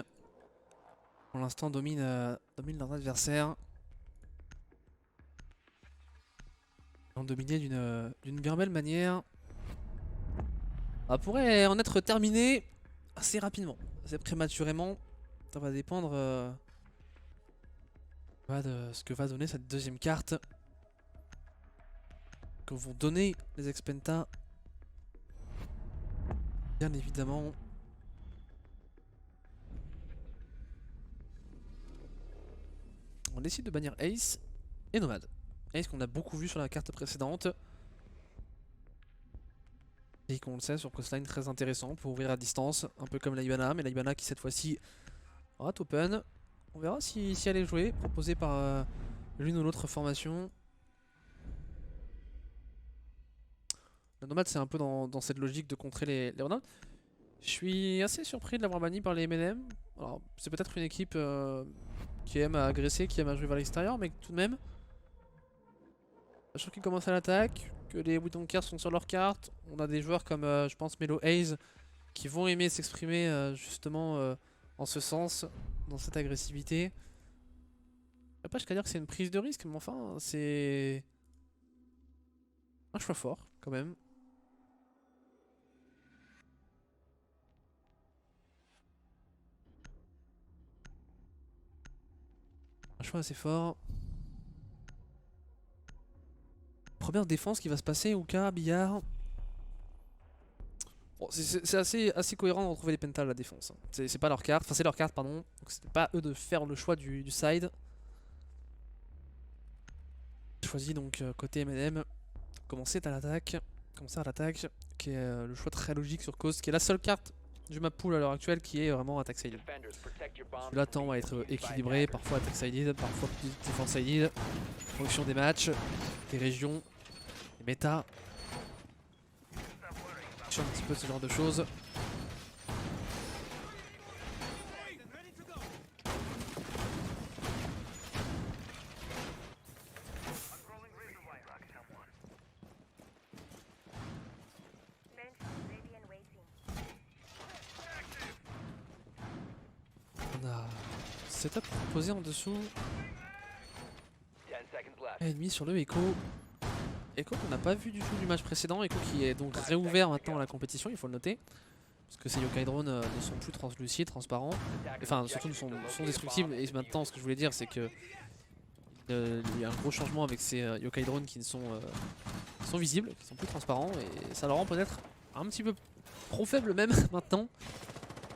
Pour l'instant domine leur adversaire. Ils ont dominé d'une bien belle manière. Ça pourrait en être terminé assez rapidement, assez prématurément. Ça va dépendre de ce que va donner cette deuxième carte. Que vont donner les ex-Penta. Bien évidemment. On décide de bannir Ace et Nomad. Ace qu'on a beaucoup vu sur la carte précédente. Et qu'on le sait sur Coastline très intéressant pour ouvrir à distance. Un peu comme la Ivana, mais la Ivana qui cette fois-ci rate open. On verra si elle est jouée, proposée par l'une ou l'autre formation. Le Nomad c'est un peu dans cette logique de contrer les Ronalds. Je suis assez surpris de l'avoir banni par les M&M. Alors c'est peut-être une équipe qui aime à agresser, qui aime à jouer vers l'extérieur, mais tout de même. Je trouve qu'ils commencent à l'attaque, que les We Don't Care sont sur leur carte. On a des joueurs comme je pense Melo Aze qui vont aimer s'exprimer justement en ce sens, dans cette agressivité. Je sais pas jusqu'à dire que c'est une prise de risque, mais enfin c'est un choix fort quand même. Un choix assez fort. Première défense qui va se passer, Ouka, Billard. Bon, c'est assez cohérent de retrouver les Pentas à la défense. C'est pas leur carte, enfin c'est leur carte pardon. Donc c'était pas eux de faire le choix du side. Choisi donc côté M&M. Commencer à l'attaque. Qui est le choix très logique sur Coast, qui est la seule carte du map pool à l'heure actuelle qui est vraiment attack sided. Celui-là tend à être équilibré, parfois attack sided, parfois défense sided. En fonction des matchs, des régions, des méta. Un petit peu ce genre de choses. On a setup proposé en dessous. Ennemi sur le Echo. Echo qu'on n'a pas vu du tout du match précédent. Echo qui est donc réouvert maintenant à la compétition, il faut le noter. Parce que ces Yokai Drones ne sont plus translucides, transparents. Enfin surtout sont destructibles. Et maintenant ce que je voulais dire c'est que il y a un gros changement avec ces Yokai Drones qui sont visibles, qui sont plus transparents. Et ça leur rend peut-être un petit peu trop faible même maintenant.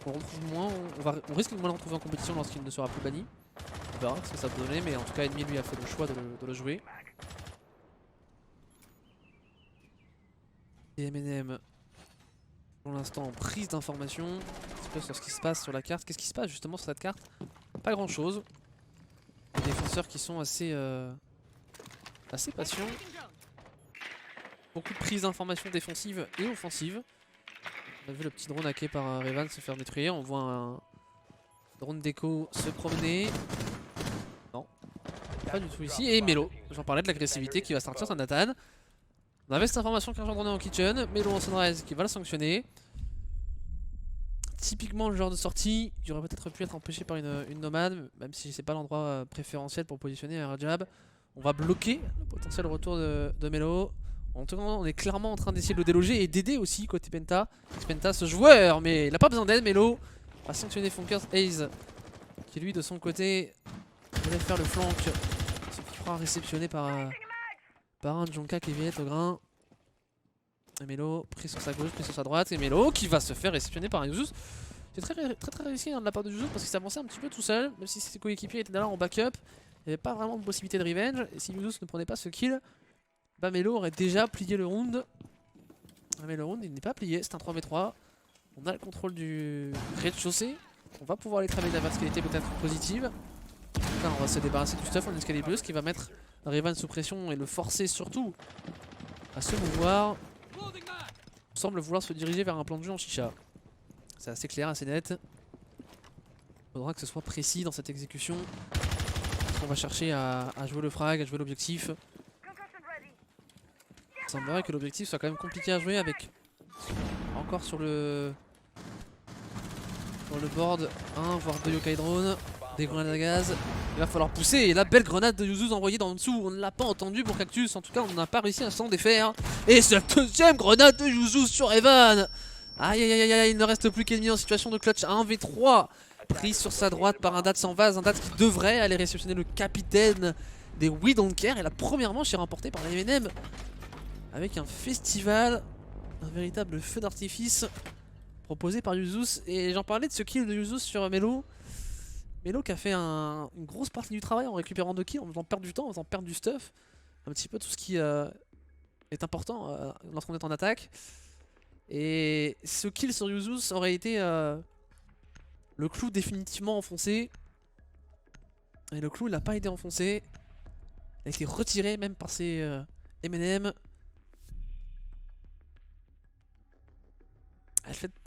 On retrouve moins, on risque de moins le retrouver en compétition lorsqu'il ne sera plus banni. On verra ce que ça peut donner, mais en tout cas Enemy lui a fait le choix de le jouer. Et M&M pour l'instant en prise d'information un petit peu sur ce qui se passe sur la carte. Qu'est-ce qui se passe justement sur cette carte? Pas grand chose. Des défenseurs qui sont assez patients. Beaucoup de prise d'information défensive et offensive. On a vu le petit drone hacké par Revan se faire détruire. On voit un drone d'écho se promener. Non, pas du tout ici. Et Melo, j'en parlais de l'agressivité qui va sortir sur Nathan. On avait cette information qu'un drone en kitchen. Melo en sunrise qui va le sanctionner. typiquement le genre de sortie qui aurait peut-être pu être empêché par une nomade, même si c'est pas l'endroit préférentiel pour positionner un Rajab. On va bloquer le potentiel retour de Melo. En tout cas, on est clairement en train d'essayer de le déloger et d'aider aussi côté Penta. Penta, ce joueur, mais il n'a pas besoin d'aide. Melo va sanctionner Funkers Ace, qui lui de son côté voulait faire le flank, ce qui fera réceptionner par un Jonka qui vient au grain. Et Melo pris sur sa gauche, pris sur sa droite, et Melo qui va se faire réceptionner par un Yuzus. C'est très risqué hein, de la part de Yuzus parce qu'il s'avançait un petit peu tout seul, même si ses coéquipiers étaient là en backup. Il n'y avait pas vraiment de possibilité de revenge, et si Yuzus ne prenait pas ce kill, bah Melo aurait déjà plié le round. Mais le round il n'est pas plié, c'est un 3v3. On a le contrôle du rez-de-chaussée. On va pouvoir aller travailler de la verticalité peut-être positive. Là, on va se débarrasser du stuff en escalier bleu, ce qui va mettre Revan sous pression et le forcer surtout à se mouvoir. On semble vouloir se diriger vers un plan de jeu en chicha. C'est assez clair, assez net. Il faudra que ce soit précis dans cette exécution. On va chercher à jouer le frag, à jouer l'objectif. Il semblerait que l'objectif soit quand même compliqué à jouer avec encore sur le board 1 voire 2 yokai drones, des grenades à gaz. Il va falloir pousser et la belle grenade de Yuzus envoyée dans le dessous. On ne l'a pas entendu pour Cactus, en tout cas on n'a pas réussi à s'en défaire. Et c'est la deuxième grenade de Yuzus sur Evan. Aïe aïe aïe aïe, il ne reste plus qu'ennemi en situation de clutch à 1v3. Pris sur sa droite par un date sans vase, un date qui devrait aller réceptionner le capitaine des We Don't Care. Et la première manche est remportée par la MNM avec un festival, un véritable feu d'artifice proposé par Yuzus. Et j'en parlais de ce kill de Yuzus sur Melo. Melo qui a fait une grosse partie du travail en récupérant 2 kills, en faisant perdre du temps, en faisant perdre du stuff. Un petit peu tout ce qui est important lorsqu'on est en attaque. Et ce kill sur Yuzus aurait été le clou définitivement enfoncé. Et le clou il n'a pas été enfoncé. Il a été retiré même par ses MNM.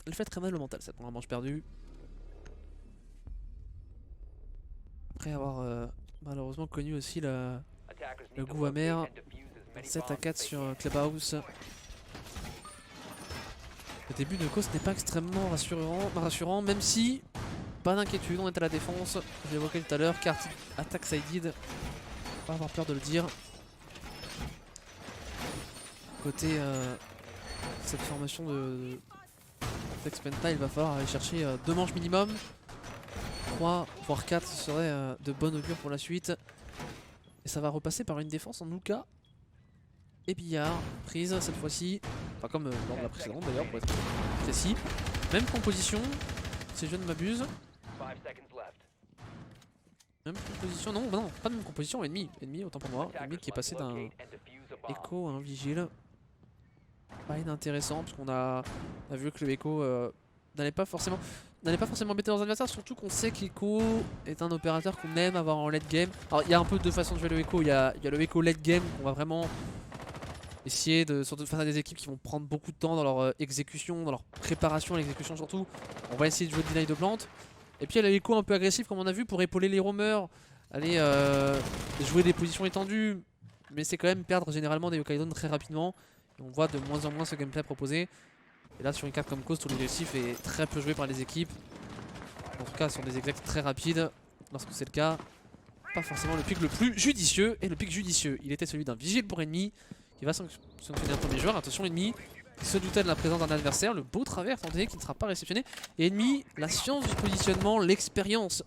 Elle fait très mal le mental cette première manche perdue. Après avoir malheureusement connu aussi le goût amer. 7 à 4 sur Clubhouse. Le début de course n'est pas extrêmement rassurant, même si pas d'inquiétude, on est à la défense. Je l'ai évoqué tout à l'heure, carte attaque sided. Pas avoir peur de le dire. Côté cette formation de Penta, il va falloir aller chercher 2 manches minimum. 3 voire 4 ce serait de bon augure pour la suite. Et ça va repasser par une défense en Nuka et Billard, prise cette fois-ci. Enfin comme lors de la précédente d'ailleurs pour être précis. Même composition, si je ne m'abuse. Même composition, non, bah non, pas de même composition, ennemi autant pour moi. Ennemi qui est passé d'un Echo à un Vigile. Pas inintéressant parce qu'on a vu que le Echo n'allait pas forcément embêter leurs adversaires, surtout qu'on sait qu'Echo est un opérateur qu'on aime avoir en late game. Alors il y a un peu deux façons de jouer le Echo, il y a le Echo late game qu'on va vraiment essayer de, surtout face à des équipes qui vont prendre beaucoup de temps dans leur exécution, dans leur préparation à l'exécution surtout. On va essayer de jouer de deny de plante. Et puis il y a le Echo un peu agressif comme on a vu pour épauler les roamers, aller jouer des positions étendues, mais c'est quand même perdre généralement des Yokaidon très rapidement. Et on voit de moins en moins ce gameplay proposé. Et là sur une carte comme Coast, tout l'agressif est très peu joué par les équipes. En tout cas sur des execs très rapides, lorsque c'est le cas. Pas forcément le pick le plus judicieux. Et le pick judicieux, il était celui d'un vigile pour ennemi qui va sanctionner un premier joueur. Attention, ennemi qui se doutait de la présence d'un adversaire. Le beau travers tenté qui ne sera pas réceptionné. Et ennemi, la science du positionnement, l'expérience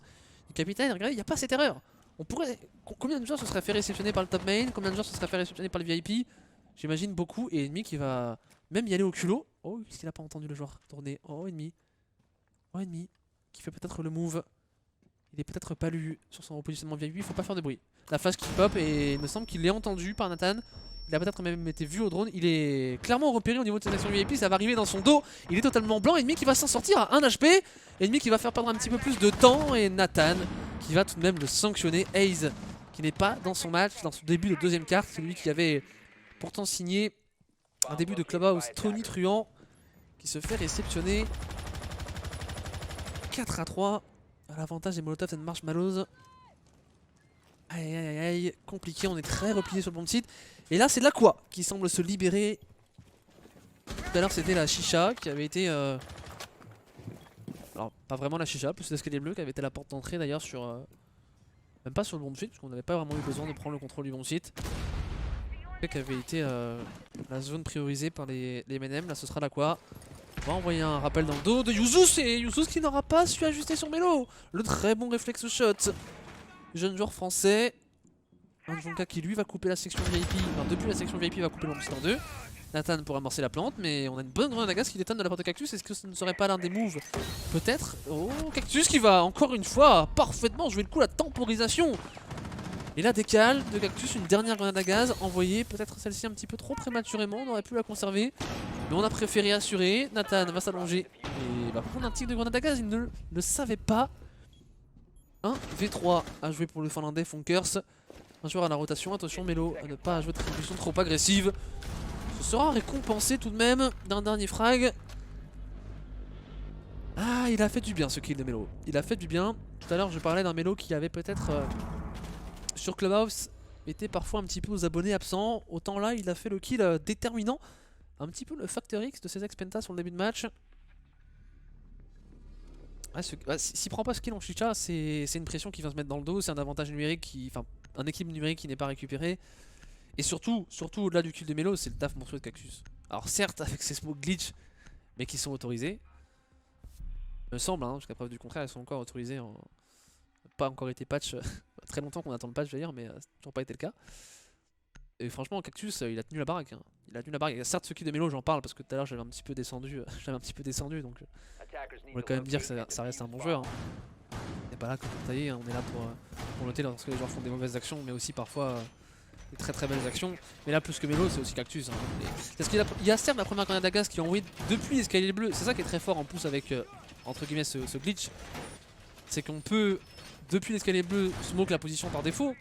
du capitaine. Regardez, il n'y a pas cette erreur. On pourrait... Combien de joueurs se seraient fait réceptionner par le top main? Combien de joueurs se seraient fait réceptionner par le VIP? J'imagine beaucoup. Et ennemi qui va même y aller au culot. Oh, est-ce qu'il n'a pas entendu le joueur tourner? Oh, ennemi. Oh, ennemi. Qui fait peut-être le move. Il est peut-être pas lu sur son repositionnement VIP. Il faut pas faire de bruit. La flash qui pop et il me semble qu'il l'est entendu par Nathan. Il a peut-être même été vu au drone. Il est clairement repéré au niveau de ses actions VIP. Ça va arriver dans son dos. Il est totalement blanc. Ennemi qui va s'en sortir à 1 HP. Ennemi qui va faire perdre un petit peu plus de temps. Et Nathan qui va tout de même le sanctionner. Ace qui n'est pas dans son match, dans son début de deuxième carte. C'est lui qui avait pourtant signé un début de Clubhouse Tony Truant. Qui se fait réceptionner 4 à 3. À l'avantage des Molotov and Marshmallows. Aïe aïe aïe aïe, compliqué, on est très replié sur le bon site. Et là c'est l'Aqua qui semble se libérer. Tout à l'heure c'était la Chicha qui avait été Alors pas vraiment la chicha, plus l'escalier bleu qui avait été la porte d'entrée d'ailleurs sur... même pas sur le bon site, parce qu'on n'avait pas vraiment eu besoin de prendre le contrôle du bon site. Qui avait été la zone priorisée par les M&M, là ce sera la quoi. On va envoyer un rappel dans le dos de Youzous et Youzous qui n'aura pas su ajuster son mélo. Le très bon réflexe shot. Jeune joueur français. Un Jonka qui lui va couper la section VIP, enfin depuis la section VIP il va couper le en deux. Nathan pour amorcer la plante, mais on a une bonne grenade à gaz qui détonne de la porte de Cactus. Est-ce que ce ne serait pas l'un des moves? Peut-être. Oh, Cactus qui va encore une fois parfaitement jouer le coup, la temporisation. Et là décale de Cactus, une dernière grenade à gaz envoyée, peut-être celle-ci un petit peu trop prématurément, on aurait pu la conserver. Mais on a préféré assurer, Nathan va s'allonger et va prendre un tir de grenade à gaz, il ne le savait pas. 1 V3 à jouer pour le finlandais Funkers. Un joueur à la rotation, attention Melo à ne pas jouer de contribution trop agressive. Ce sera récompensé tout de même d'un dernier frag. Ah, il a fait du bien ce kill de Melo, il a fait du bien. Tout à l'heure je parlais d'un Melo qui avait peut-être... sur Clubhouse, était parfois un petit peu aux abonnés absents. Autant là, il a fait le kill déterminant. Un petit peu le facteur X de ses ex-pentas sur le début de match. Ah, s'il prend pas ce kill en chicha, c'est une pression qui vient se mettre dans le dos. C'est un avantage numérique qui. Enfin, un équilibre numérique qui n'est pas récupéré. Et surtout au-delà du kill de Melo, c'est le taf monstrueux de Cactus. Alors, certes, avec ses smoke glitch, mais qui sont autorisés. Me semble, hein, jusqu'à preuve du contraire, ils sont encore autorisés. Pas encore été patch. Très longtemps qu'on attend le patch d'ailleurs, mais ça n'a toujours pas été le cas. Et franchement, Cactus, il a tenu la baraque. Hein. Il a tenu la baraque. Certes, ce kill de Melo, j'en parle parce que tout à l'heure j'avais un petit peu descendu. Donc on voulait quand même dire que ça reste un bon joueur. Hein. On n'est pas là comme pour tailler, hein. On est là pour noter lorsque les joueurs font des mauvaises actions, mais aussi parfois des très très belles actions. Mais là, plus que Melo, c'est aussi Cactus. Hein. Parce qu'il y a certes la première grenade à gaz qui est envoyée depuis l'escalier bleu. C'est ça qui est très fort en plus avec entre guillemets ce glitch. C'est qu'on peut, depuis l'escalier bleu, smoke la position par défaut.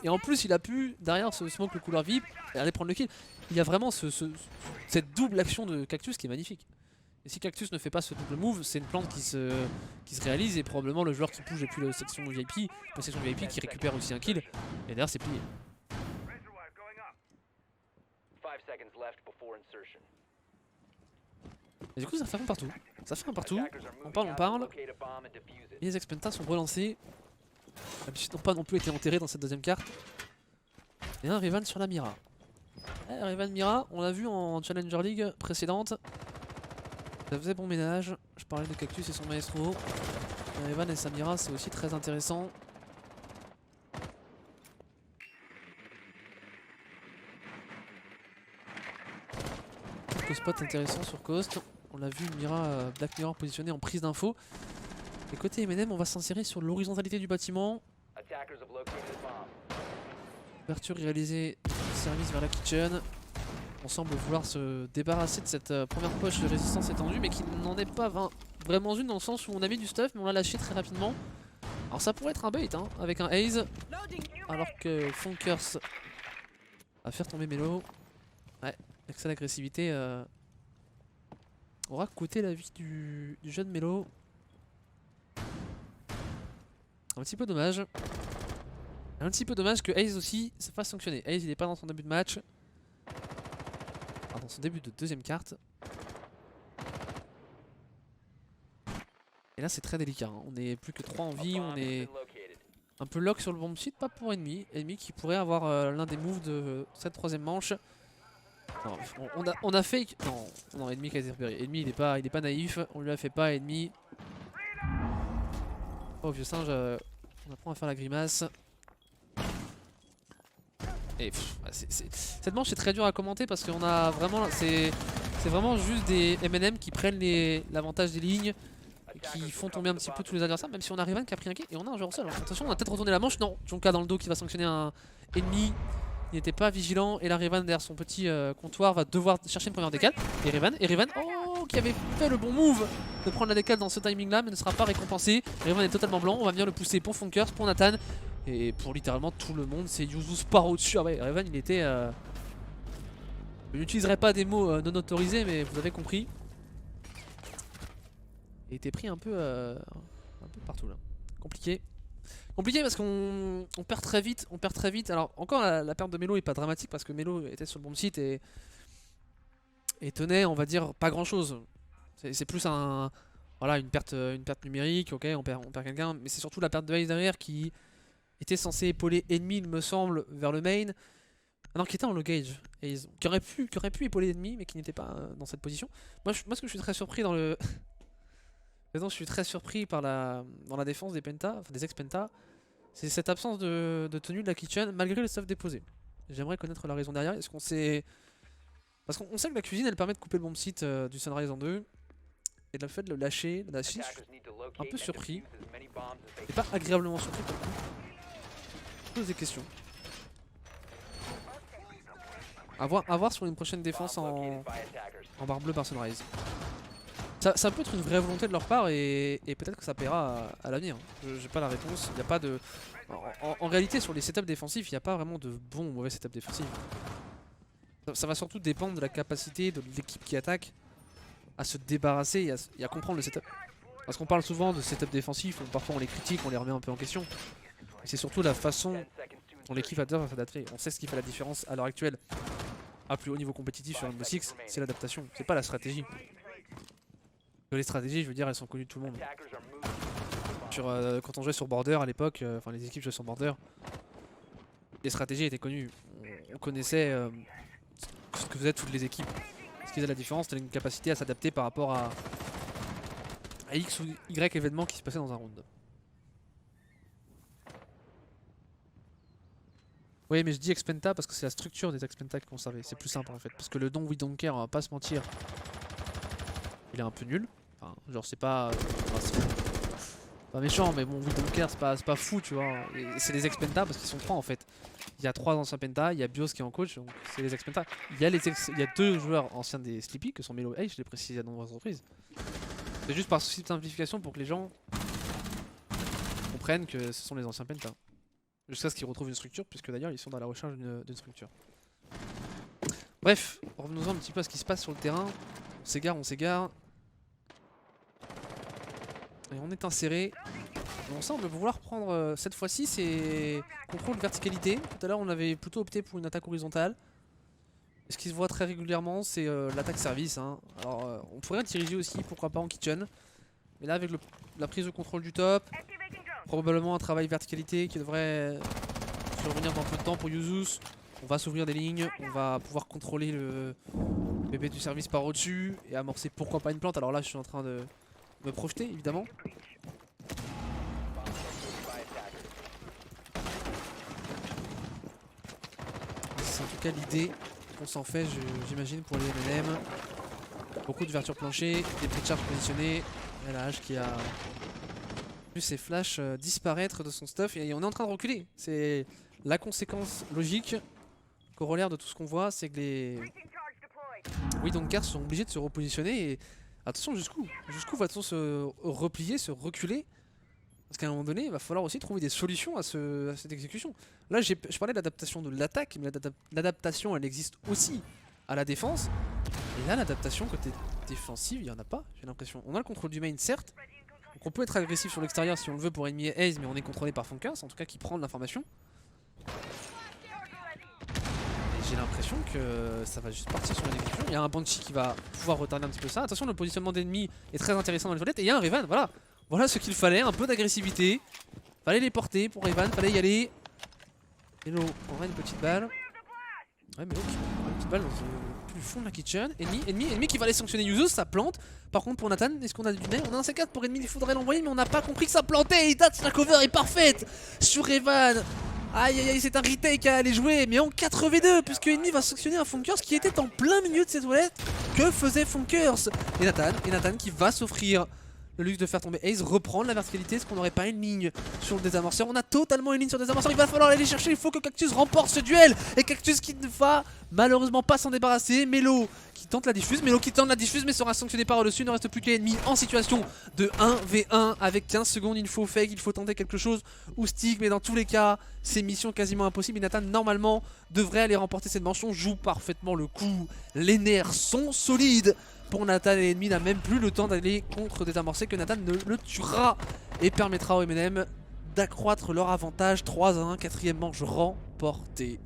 Et en plus, il a pu, derrière ce smoke le couleur VIP, aller prendre le kill. Il y a vraiment cette double action de Cactus qui est magnifique. Et si Cactus ne fait pas ce double move, c'est une plante qui se réalise et probablement le joueur qui bouge depuis la section VIP, qui récupère aussi un kill. Et derrière, c'est plié. Et du coup, ça fait un partout. Ça fait un partout. On parle. Et les ex-pentas sont relancés. Même s'ils n'ont pas non plus été enterrés dans cette deuxième carte. Et un Revan sur la Mira. Revan Mira, on l'a vu en Challenger League précédente. Ça faisait bon ménage. Je parlais de Cactus et son maestro. Revan et sa Mira, c'est aussi très intéressant. Quelques spots intéressants sur Coast. On l'a vu, Mira, Black Mirror positionné en prise d'info. Et côté M&M, on va s'insérer sur l'horizontalité du bâtiment. Ouverture réalisée du service vers la kitchen. On semble vouloir se débarrasser de cette première poche de résistance étendue, mais qui n'en est pas vraiment une dans le sens où on a mis du stuff, mais on l'a lâché très rapidement. Alors ça pourrait être un bait hein, avec un haze, alors que Funkers va faire tomber Melo. Ouais, excès d'agressivité aura coûté la vie du jeune Melo. Un petit peu dommage. Un petit peu dommage que Ace aussi se fasse sanctionner. Ace il n'est pas dans son début de match. Enfin, dans son début de deuxième carte. Et là c'est très délicat. Hein. On est plus que 3 en vie. On est un peu lock sur le bomb site. Pas pour Ennemi. Ennemi qui pourrait avoir l'un des moves de cette troisième manche. Non, on a fake. Non, Ennemi qui a été repéré. Ennemi il est pas naïf. On lui a fait pas Ennemi. Oh vieux singe, on apprend à faire la grimace. Et cette manche est très dure à commenter parce qu'on a vraiment, c'est vraiment juste des M&M qui prennent l'avantage des lignes, et qui font tomber un petit peu tous les adversaires, même si on a Revan qui a pris un kill et on a un joueur seul. Alors, attention, on a peut-être retourné la manche, non, Jonka dans le dos qui va sanctionner un ennemi. Il n'était pas vigilant et là Revan derrière son petit comptoir va devoir chercher une première décale. Et Revan, oh, qui avait fait le bon move de prendre la décale dans ce timing là mais ne sera pas récompensé. Revan est totalement blanc, on va venir le pousser pour Funkers, pour Nathan. Et pour littéralement tout le monde, c'est Youzous par au-dessus. Ah ouais, Revan il était... Je n'utiliserai pas des mots non autorisés mais vous avez compris. Il était pris un peu partout là. Compliqué. Compliqué parce qu'on perd très vite, Alors encore la perte de Melo est pas dramatique parce que Melo était sur le bon site et tenait on va dire pas grand chose. C'est plus un voilà, une perte numérique, ok, on perd quelqu'un, mais c'est surtout la perte de Ace derrière qui était censé épauler ennemi, il me semble, vers le main. Ah non, qui était en low gage, qui aurait pu épauler l'ennemi, mais qui n'était pas dans cette position. Moi, ce que je suis très surpris dans le. Maintenant, je suis très surpris par dans la défense des Penta, enfin des ex-Penta, c'est cette absence de tenue de la Kitchen, malgré le stuff déposé. J'aimerais connaître la raison derrière. Est-ce qu'on sait. Parce qu'on sait que la cuisine, elle permet de couper le bomb site du Sunrise en deux. Et le fait de le lâcher, je suis un peu surpris. Et pas agréablement surpris pour le coup. Je pose des questions. À voir sur une prochaine défense en barre bleue par Sunrise. Ça peut être une vraie volonté de leur part et peut-être que ça paiera à l'avenir. J'ai pas la réponse. Il y a pas de. En réalité, sur les setups défensifs, il n'y a pas vraiment de bon ou mauvais setup défensif. Ça va surtout dépendre de la capacité de l'équipe qui attaque à se débarrasser et à comprendre le setup. Parce qu'on parle souvent de setup défensif, parfois on les critique, on les remet un peu en question. C'est surtout la façon dont l'équipe adverse va s'adapter. On sait ce qui fait la différence à l'heure actuelle, à plus haut niveau compétitif sur Rainbow Six, c'est l'adaptation, c'est pas la stratégie. Les stratégies, je veux dire, elles sont connues de tout le monde. Quand on jouait sur Border à l'époque, enfin les équipes jouaient sur Border, les stratégies étaient connues. On connaissait ce que faisaient toutes les équipes. Ce qui faisait la différence, c'était une capacité à s'adapter par rapport à X ou Y événements qui se passaient dans un round. Oui, mais je dis Expenta parce que c'est la structure des Expenta qui est conservée. C'est plus simple en fait. Parce que le don We Don't Care, on va pas se mentir, il est un peu nul. Enfin, genre c'est pas. Pas méchant, mais bon, We Don't Care, c'est pas fou, tu vois. C'est les ex-Penta parce qu'ils sont trois en fait. Il y a 3 anciens Penta, il y a Bios qui est en coach, donc c'est les ex-Penta. Il y a 2 joueurs anciens des Sleepy que sont Melo et Ace, je l'ai précisé à de nombreuses reprises. C'est juste par souci de simplification pour que les gens comprennent que ce sont les anciens Penta. Jusqu'à ce qu'ils retrouvent une structure, puisque d'ailleurs ils sont dans la recherche d'une structure. Bref, revenons-en un petit peu à ce qui se passe sur le terrain. On s'égare. Et on est inséré. On semble vouloir prendre, cette fois-ci, c'est contrôle verticalité. Tout à l'heure on avait plutôt opté pour une attaque horizontale. Et ce qui se voit très régulièrement, c'est l'attaque service. Hein. Alors on pourrait diriger aussi, pourquoi pas en kitchen. Mais là avec la prise de contrôle du top, probablement un travail verticalité qui devrait survenir dans peu de temps pour Yuzus. On va s'ouvrir des lignes, on va pouvoir contrôler le bébé du service par au-dessus et amorcer pourquoi pas une plante. Alors là je suis en train de me projeter évidemment. C'est en tout cas l'idée qu'on s'en fait, j'imagine, pour les MNM. Beaucoup d'ouverture plancher, des prix de charge positionnés. Et la H qui a vu ses flashs disparaître de son stuff et on est en train de reculer. C'est la conséquence logique, corollaire de tout ce qu'on voit, c'est que les We Don't Care sont obligés de se repositionner et attention jusqu'où va-t-on se replier, se reculer? Parce qu'à un moment donné, il va falloir aussi trouver des solutions à cette exécution. Là, je parlais de l'adaptation de l'attaque, mais l'adaptation, elle existe aussi à la défense. Et là, l'adaptation côté défensif, il n'y en a pas, j'ai l'impression. On a le contrôle du main, certes. Donc on peut être agressif sur l'extérieur si on le veut pour ennemi Ace, mais on est contrôlé par Funkers, en tout cas qui prend de l'information. Et j'ai l'impression que ça va juste partir sur une exécution. Il y a un Banshee qui va pouvoir retarder un petit peu ça. Attention, le positionnement d'ennemis est très intéressant dans le volet. Et il y a un Revan, voilà. Voilà ce qu'il fallait, un peu d'agressivité. Fallait les porter pour Revan, fallait y aller. Melo, on a une petite balle. Ouais, Melo qui prend une petite balle dans le plus fond de la kitchen. Ennemi qui va aller sanctionner Yuzus, ça plante. Par contre, pour Nathan, est-ce qu'on a du nez? On a un C4 pour ennemi, il faudrait l'envoyer, mais on n'a pas compris que ça plantait. Et la cover est parfaite sur Revan. Aïe aïe aïe, c'est un retake à aller jouer, mais en 4v2, puisque ennemi va sanctionner un Funkers qui était en plein milieu de ses toilettes. Que faisait Funkers? Et Nathan qui va s'offrir le luxe de faire tomber Ace, reprendre la verticalité. Est-ce qu'on n'aurait pas une ligne sur le désamorceur? On a totalement une ligne sur le désamorceur, il va falloir aller chercher, il faut que Cactus remporte ce duel. Et Cactus qui ne va malheureusement pas s'en débarrasser. Melo qui tente la diffuse, mais sera sanctionné par au-dessus. Il ne reste plus que l'ennemi en situation de 1v1 avec 15 secondes. Il faut fake, il faut tenter quelque chose ou stick, mais dans tous les cas, c'est mission quasiment impossible. Et Nathan normalement devrait aller remporter cette manche. On joue parfaitement le coup, les nerfs sont solides. Pour Nathan, et l'ennemi n'a même plus le temps d'aller contre désamorcer, que Nathan ne le tuera et permettra aux MNM d'accroître leur avantage. 3-1, quatrième manche remportée.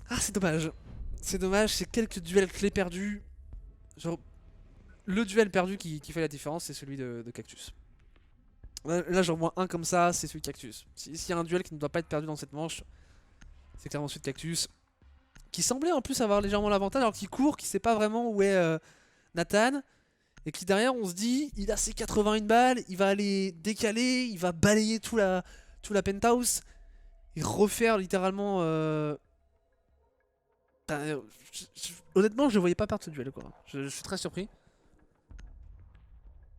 Ah, c'est dommage. C'est dommage, c'est quelques duels clés perdus. le duel perdu qui fait la différence, c'est celui de Cactus. Là j'en vois un comme ça, c'est celui de Cactus. S'il y a un duel qui ne doit pas être perdu dans cette manche, c'est clairement celui de Cactus. Qui semblait en plus avoir légèrement l'avantage alors qu'il court, qui sait pas vraiment où est Nathan. Et qui derrière on se dit, il a ses 81 balles, il va aller décaler, il va balayer tout la penthouse. Et refaire littéralement... honnêtement je le voyais pas perdre ce duel quoi. Je suis très surpris.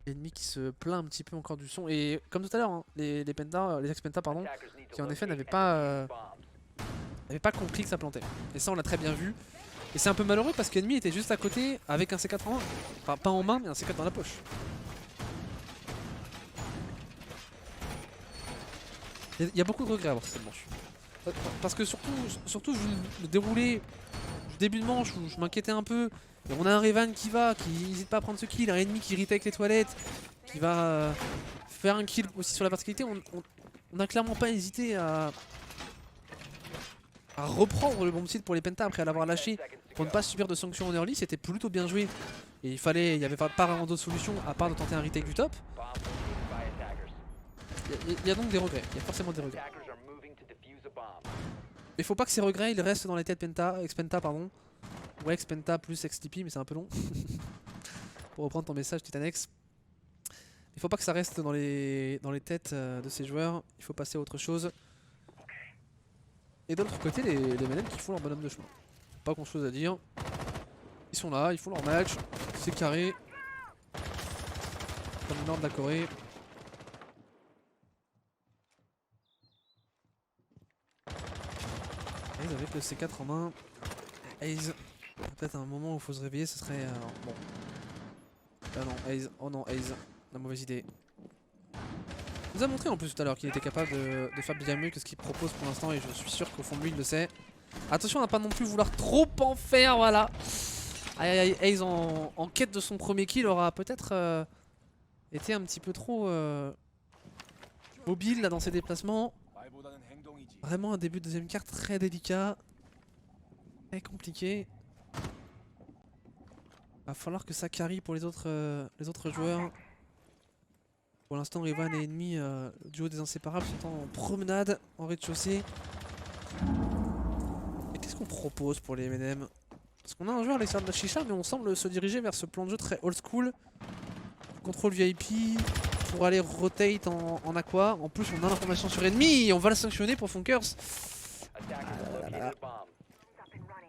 Ennemi qui se plaint un petit peu encore du son. Et comme tout à l'heure, hein, les ex-pentas pardon, qui en effet n'avaient pas compris que ça plantait. Et ça on l'a très bien vu. Et c'est un peu malheureux parce qu'Ennemi était juste à côté avec un C4 en main. Enfin pas en main mais un C4 dans la poche. Il y a beaucoup de regrets à avoir cette manche. Parce que surtout vu le déroulé du début de manche où je m'inquiétais un peu. Et on a un Revan qui n'hésite pas à prendre ce kill, un ennemi qui retake les toilettes, qui va faire un kill aussi sur la verticalité. On n'a clairement pas hésité à reprendre le bomb site pour les pentas après l'avoir lâché pour ne pas subir de sanctions en early. C'était plutôt bien joué et il n'y avait pas vraiment d'autre solution à part de tenter un retake du top. Il y a donc des regrets, il y a forcément des regrets. Il faut pas que ces regrets ils restent dans les têtes ex-penta pardon. Ouais, ex-penta plus ex-TP mais c'est un peu long. Pour reprendre ton message Titanex. Il faut pas que ça reste dans les têtes de ces joueurs, il faut passer à autre chose. Et de l'autre côté les MNM qui font leur bonhomme de chemin. Pas grand chose à dire. Ils sont là, ils font leur match, c'est carré. Comme le nord de la Corée. Aze avec le C4 en main. Aze, peut-être un moment où il faut se réveiller, ce serait... bon. Ah non, Aze, oh non, Aze, la mauvaise idée. Il nous a montré en plus tout à l'heure qu'il était capable de faire bien mieux que ce qu'il propose pour l'instant et je suis sûr qu'au fond de lui il le sait. Attention à ne pas non plus vouloir trop en faire, voilà. Aïe aïe aïe, Aze en quête de son premier kill aura peut-être été un petit peu trop mobile là dans ses déplacements. Vraiment un début de deuxième carte très délicat. Très compliqué. Va falloir que ça carry pour les autres joueurs. Pour l'instant Revan et Ennemi, le duo des inséparables sont en promenade en rez-de-chaussée. Et qu'est-ce qu'on propose pour les MNM? Parce qu'on a un joueur à l'extérieur de la chicha mais on semble se diriger vers ce plan de jeu très old school. Contrôle VIP pour aller rotate en aqua. En plus on a l'information sur Ennemi et on va le sanctionner pour Funkers.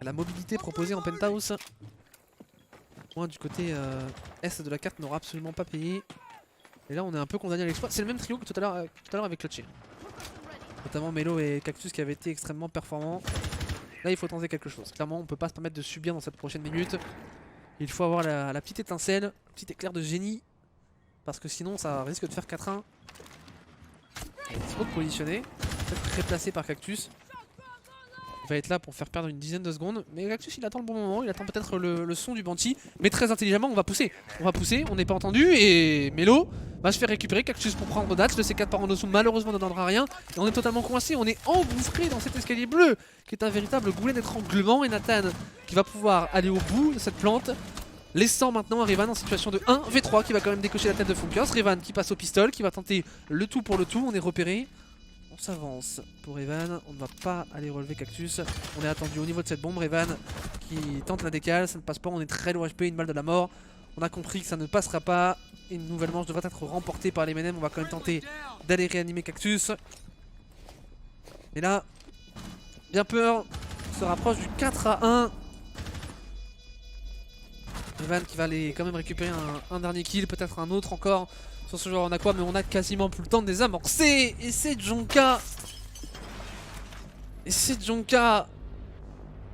La mobilité proposée en penthouse. Moi du côté est de la carte n'aura absolument pas payé. Et là on est un peu condamné à l'exploit. C'est le même trio que tout à l'heure avec Clutchy. Notamment Melo et Cactus qui avaient été extrêmement performants. Là il faut tenter quelque chose. Clairement on peut pas se permettre de subir dans cette prochaine minute. Il faut avoir la petite étincelle, un petit éclair de génie. Parce que sinon ça risque de faire 4-1. Trop de positionné. Peut-être très placé par Cactus. Il va être là pour faire perdre une dizaine de secondes. Mais Cactus il attend le bon moment, il attend peut-être le son du Banshee. Mais très intelligemment on va pousser. On n'est pas entendu et Melo va se faire récupérer. Cactus pour prendre Dats. Le C4 par Onosu malheureusement ne donnera rien. Et on est totalement coincé, on est engouffré dans cet escalier bleu. Qui est un véritable goulet d'étranglement. Et Nathan qui va pouvoir aller au bout de cette plante. Laissant maintenant Revan en situation de 1v3 qui va quand même décocher la tête de Funkers. Revan qui passe au pistol, qui va tenter le tout pour le tout. On est repéré. On s'avance pour Revan. On ne va pas aller relever Cactus. On est attendu au niveau de cette bombe. Revan qui tente la décale. Ça ne passe pas. On est très low HP. Une balle de la mort. On a compris que ça ne passera pas. Une nouvelle manche devrait être remportée par les MNM. On va quand même tenter d'aller réanimer Cactus. Et là, bien peur. On se rapproche du 4-1. Revan qui va aller quand même récupérer un dernier kill, peut-être un autre encore sur ce joueur en aqua, mais on a quasiment plus le temps de les amorcer. Et c'est Jonka.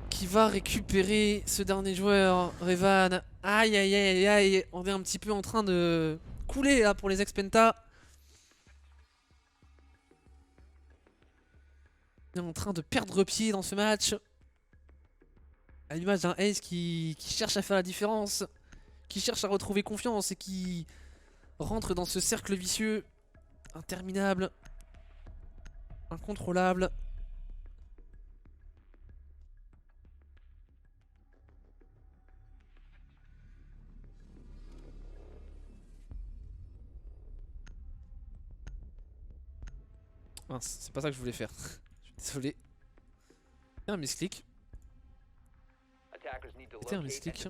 Qui va récupérer ce dernier joueur, Revan. Aïe aïe aïe aïe, on est un petit peu en train de couler là pour les ex-penta. On est en train de perdre pied dans ce match. À l'image d'un Ace qui cherche à faire la différence, qui cherche à retrouver confiance et qui rentre dans ce cercle vicieux interminable, incontrôlable. Mince, c'est pas ça que je voulais faire. Je suis désolé. Un misclick. C'était un misclick.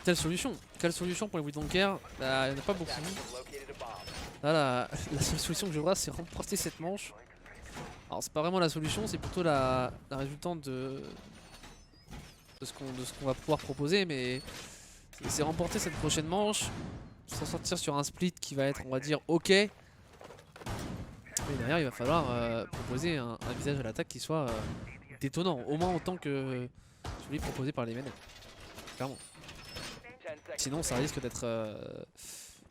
Quelle solution? Quelle solution pour les We Don't Care? Bah, il n'y en a pas beaucoup. Là, la seule solution que je vois, c'est remporter cette manche. Alors, c'est pas vraiment la solution, c'est plutôt la résultante de ce qu'on va pouvoir proposer. Mais c'est remporter cette prochaine manche, s'en sortir sur un split qui va être, on va dire, ok. Mais derrière, il va falloir proposer un visage à l'attaque qui soit détonnant, au moins autant que celui proposé par les MNM. Clairement. Sinon, ça risque d'être.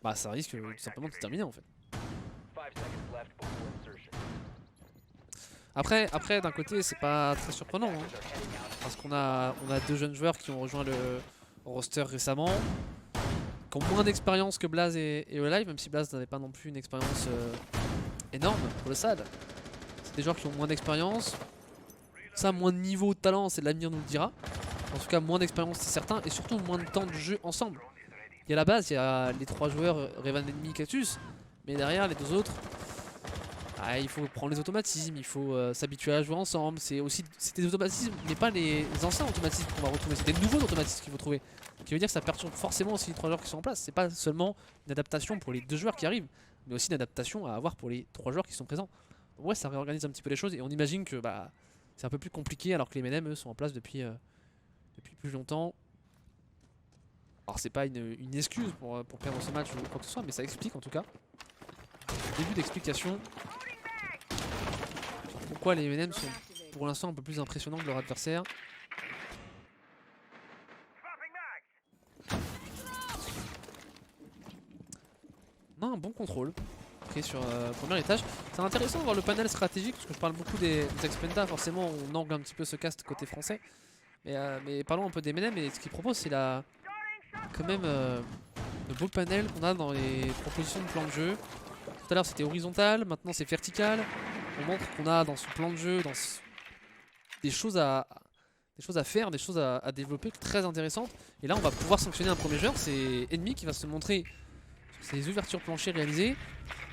Bah, ça risque tout simplement de se terminer en fait. Après d'un côté, c'est pas très surprenant. Hein, parce qu'on a 2 jeunes joueurs qui ont rejoint le roster récemment, qui ont moins d'expérience que Blaze et Olive, même si Blaze n'avait pas non plus une expérience énorme pour le SAD. C'est des joueurs qui ont moins d'expérience. Ça, moins de niveau de talent, c'est de l'avenir nous le dira. En tout cas, moins d'expérience, c'est certain, et surtout moins de temps de jeu ensemble. Il y a la base, il y a les 3 joueurs Revan Enemy, Cactus, mais derrière les 2 autres, il faut prendre les automatismes, il faut s'habituer à jouer ensemble. C'est des automatismes, mais pas les anciens automatismes qu'on va retrouver, c'est des nouveaux automatismes qu'il faut trouver. Ce qui veut dire que ça perturbe forcément aussi les 3 joueurs qui sont en place. C'est pas seulement une adaptation pour les 2 joueurs qui arrivent, mais aussi une adaptation à avoir pour les 3 joueurs qui sont présents. Donc ouais, ça réorganise un petit peu les choses, et on imagine que bah, c'est un peu plus compliqué alors que les MNM eux sont en place depuis plus longtemps. Alors c'est pas une excuse pour perdre ce match ou quoi que ce soit, mais ça explique en tout cas. Début d'explication. Pourquoi les MNM sont pour l'instant un peu plus impressionnants que leur adversaire. On a un bon contrôle pris sur le premier étage. C'est intéressant de voir le panel stratégique parce que je parle beaucoup des Expenda. Forcément on angle un petit peu ce cast côté français. Mais parlons un peu des MNM, et ce qu'ils proposent c'est quand même le beau panel qu'on a dans les propositions de plan de jeu. Tout à l'heure c'était horizontal, maintenant c'est vertical. On montre qu'on a dans ce plan de jeu des choses à faire, des choses à développer très intéressantes. Et là on va pouvoir sanctionner un premier joueur, c'est Enemy qui va se montrer sur ses ouvertures planchées réalisées.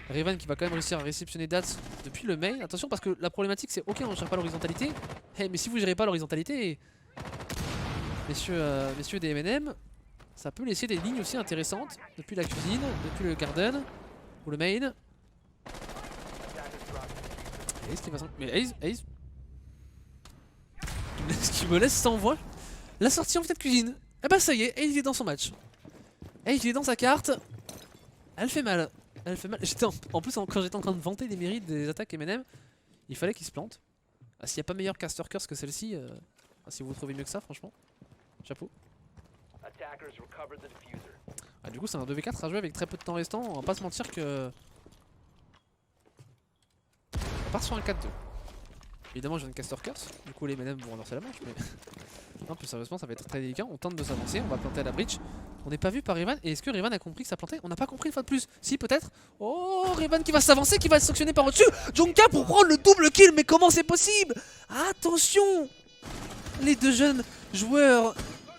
Revan qui va quand même réussir à réceptionner Dats depuis le main. Attention parce que la problématique c'est ok on ne gère pas l'horizontalité. Mais si vous ne gérez pas l'horizontalité, messieurs des MNM, ça peut laisser des lignes aussi intéressantes depuis la cuisine, depuis le garden ou le main. Ace qui va s'en... Mais Ace qui me laisse sans voix. La sortie en vitesse de cuisine. Et bah ça y est, Ace est dans son match. Ace il est dans sa carte. Elle fait mal. Elle fait mal. En plus quand j'étais en train de vanter les mérites des attaques MNM, il fallait qu'il se plante. S'il n'y a pas meilleur caster curse que celle-ci, si vous trouvez mieux que ça franchement, chapeau. Du coup c'est un 2v4 à jouer avec très peu de temps restant. On va pas se mentir que... On part sur un 4-2. Évidemment j'ai une caster curse, du coup les MNM vont renverser la manche, mais non plus sérieusement ça va être très délicat. On tente de s'avancer, on va planter à la bridge. On n'est pas vu par Revan, et est-ce que Revan a compris que ça plantait? On n'a pas compris une fois de plus. Si peut-être. Oh, Revan qui va s'avancer, qui va être sanctionné par au-dessus. Junka pour prendre le double kill, mais comment c'est possible? Attention, les 2 jeunes joueurs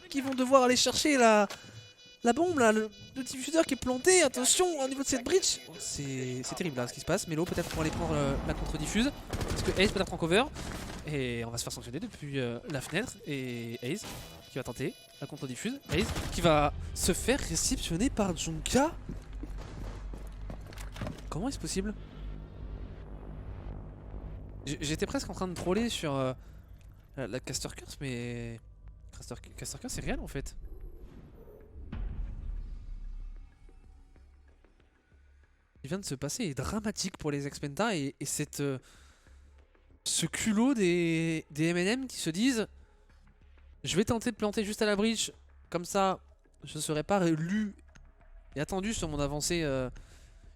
qui vont devoir aller chercher la bombe là, le diffuseur qui est planté. Attention au niveau de cette bridge. C'est terrible là ce qui se passe. Melo peut-être pour aller prendre la contre-diffuse. Parce que Ace peut être en cover. Et on va se faire sanctionner depuis la fenêtre. Et Ace qui va tenter la contre-diffuse. Ace qui va se faire réceptionner par Junka. Comment est-ce possible? J'étais presque en train de troller sur la caster curse, mais caster curse c'est réel en fait. Qui vient de se passer est dramatique pour les Expenda, et ce culot des MNM qui se disent je vais tenter de planter juste à la bridge, comme ça je ne serai pas lu et attendu sur mon avancée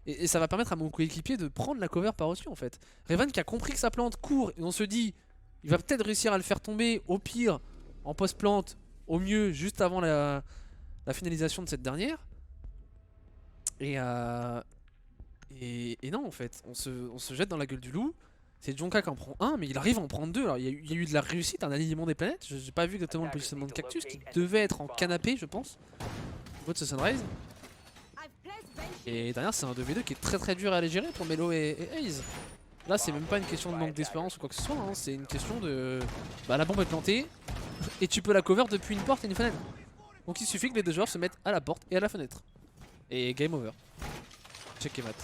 et ça va permettre à mon coéquipier de prendre la cover par-dessus en fait. Revan qui a compris que sa plante court, et on se dit il va peut-être réussir à le faire tomber, au pire en post-plante, au mieux juste avant la finalisation de cette dernière. Et non en fait, on se jette dans la gueule du loup. C'est Junka qui en prend un, mais il arrive à en prendre 2. Alors il y a eu de la réussite, un alignement des planètes. J'ai pas vu exactement le positionnement de Cactus qui devait être en canapé je pense. Au niveau de ce Sunrise. Et derrière, c'est un 2v2 qui est très dur à aller gérer pour Melo et Aze. Là, c'est même pas une question de manque d'expérience ou quoi que ce soit, hein. C'est une question de... Bah, la bombe est plantée et tu peux la cover depuis une porte et une fenêtre. Donc il suffit que les deux joueurs se mettent à la porte et à la fenêtre. Et game over. Check et mat.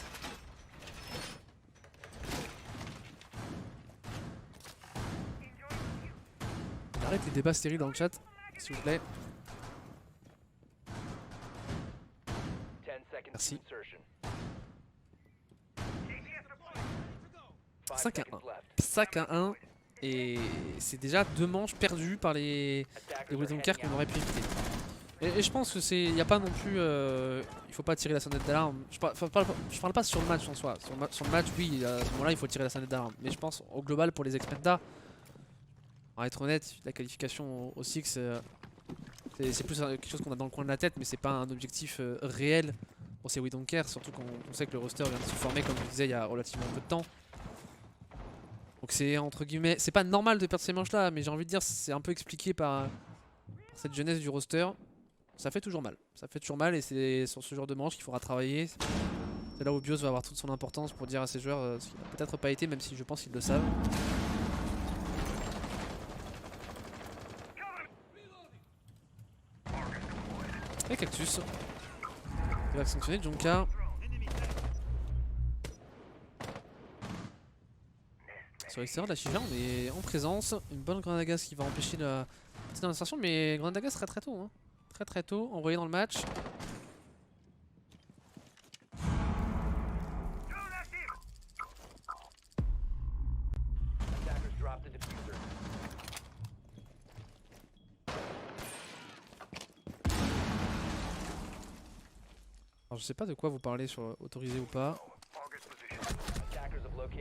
Arrête les débats stériles dans le chat, s'il vous plaît. Merci. 5 à 1. 5 à 1. Et c'est déjà 2 manches perdues par les Wildonker qu'on aurait pu éviter. Et je pense que c'est... Il n'y a pas non plus... il faut pas tirer la sonnette d'alarme. Je parle pas sur le match en soi. Sur le match, oui, à ce moment-là, il faut tirer la sonnette d'alarme. Mais je pense au global pour les Expenda, on va être honnête, la qualification au Six, c'est plus quelque chose qu'on a dans le coin de la tête, mais c'est pas un objectif réel pour ces We Don't Care, surtout qu'on sait que le roster vient de se former, comme je vous disais, il y a relativement peu de temps. Donc c'est entre guillemets, c'est pas normal de perdre ces manches là, mais j'ai envie de dire c'est un peu expliqué par cette jeunesse du roster. Ça fait toujours mal, et c'est sur ce genre de manche qu'il faudra travailler. C'est là où Bios va avoir toute son importance pour dire à ses joueurs ce qu'il n'a peut-être pas été, même si je pense qu'ils le savent. Et Cactus il va sanctionner Junka. Sur l'extérieur de la Shiva, on est en présence. Une bonne grenade à gaz qui va empêcher la petite insertion, mais grenade à gaz très tôt. Hein. Très tôt, envoyé dans le match. Alors, je sais pas de quoi vous parlez sur autorisé ou pas.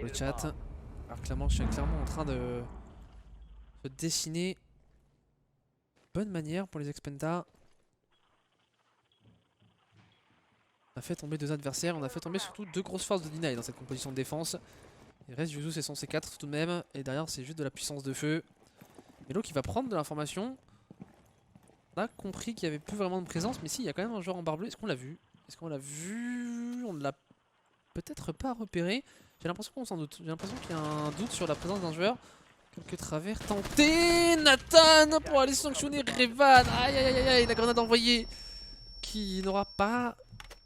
Le chat. Alors clairement, je suis clairement en train de se dessiner bonne manière pour les Expenda. On a fait tomber 2 adversaires, on a fait tomber surtout 2 grosses forces de deny dans cette composition de défense. Il reste Yuzu, c'est son C4 tout de même, et derrière c'est juste de la puissance de feu. Melo qui va prendre de l'information. On a compris qu'il n'y avait plus vraiment de présence, mais si, il y a quand même un joueur en barre bleue. Est-ce qu'on l'a vu? On ne l'a peut-être pas repéré. J'ai l'impression qu'on s'en doute. J'ai l'impression qu'il y a un doute sur la présence d'un joueur. Quelques travers tentés. Nathan pour aller sanctionner Revan. Aïe aïe aïe aïe, la grenade envoyée qui n'aura pas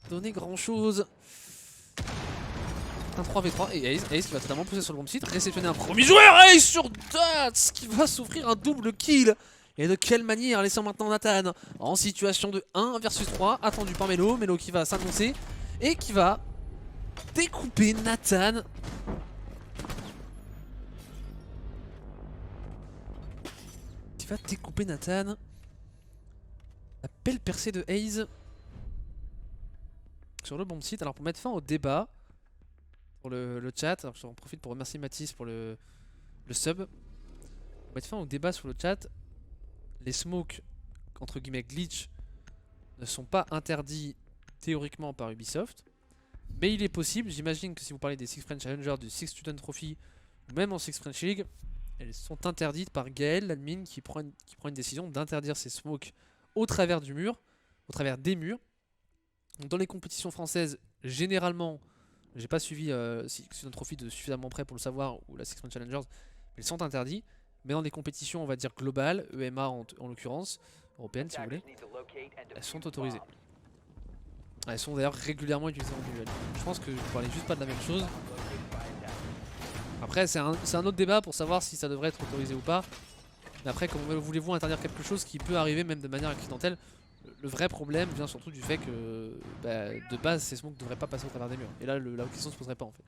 donné grand chose. Un 3v3 et Ace qui va totalement pousser sur le bon site. Réceptionner un premier joueur. Ace sur Dats qui va s'offrir un double kill. Et de quelle manière, laissant maintenant Nathan en situation de 1 versus 3. Attendu par Melo. Melo qui va s'annoncer et qui va découper Nathan. La belle percée de Ace sur le bon site. Alors pour mettre fin au débat pour le chat, alors j'en profite pour remercier Mathis pour le sub. Pour mettre fin au débat sur le chat, les smokes entre guillemets glitch ne sont pas interdits théoriquement par Ubisoft, mais il est possible, j'imagine que si vous parlez des Six French Challengers, du Six Student Trophy ou même en Six French League, elles sont interdites par Gaël, l'admin, qui prend une décision d'interdire ces smokes au travers du mur, au travers des murs. Donc dans les compétitions françaises, généralement, j'ai pas suivi Six Student Trophy de suffisamment près pour le savoir, ou la Six French Challengers, ils sont interdits. Mais dans des compétitions, on va dire globales, EMA en l'occurrence, européennes si vous voulez, elles sont autorisées. Elles sont d'ailleurs régulièrement utilisées en duel. Je pense que vous parlez juste pas de la même chose. Après c'est un autre débat pour savoir si ça devrait être autorisé ou pas. Mais après, comment voulez-vous interdire quelque chose qui peut arriver même de manière accidentelle? Le vrai problème vient surtout du fait que de base ces smokes ne devraient pas passer au travers des murs. Et là la question se poserait pas en fait.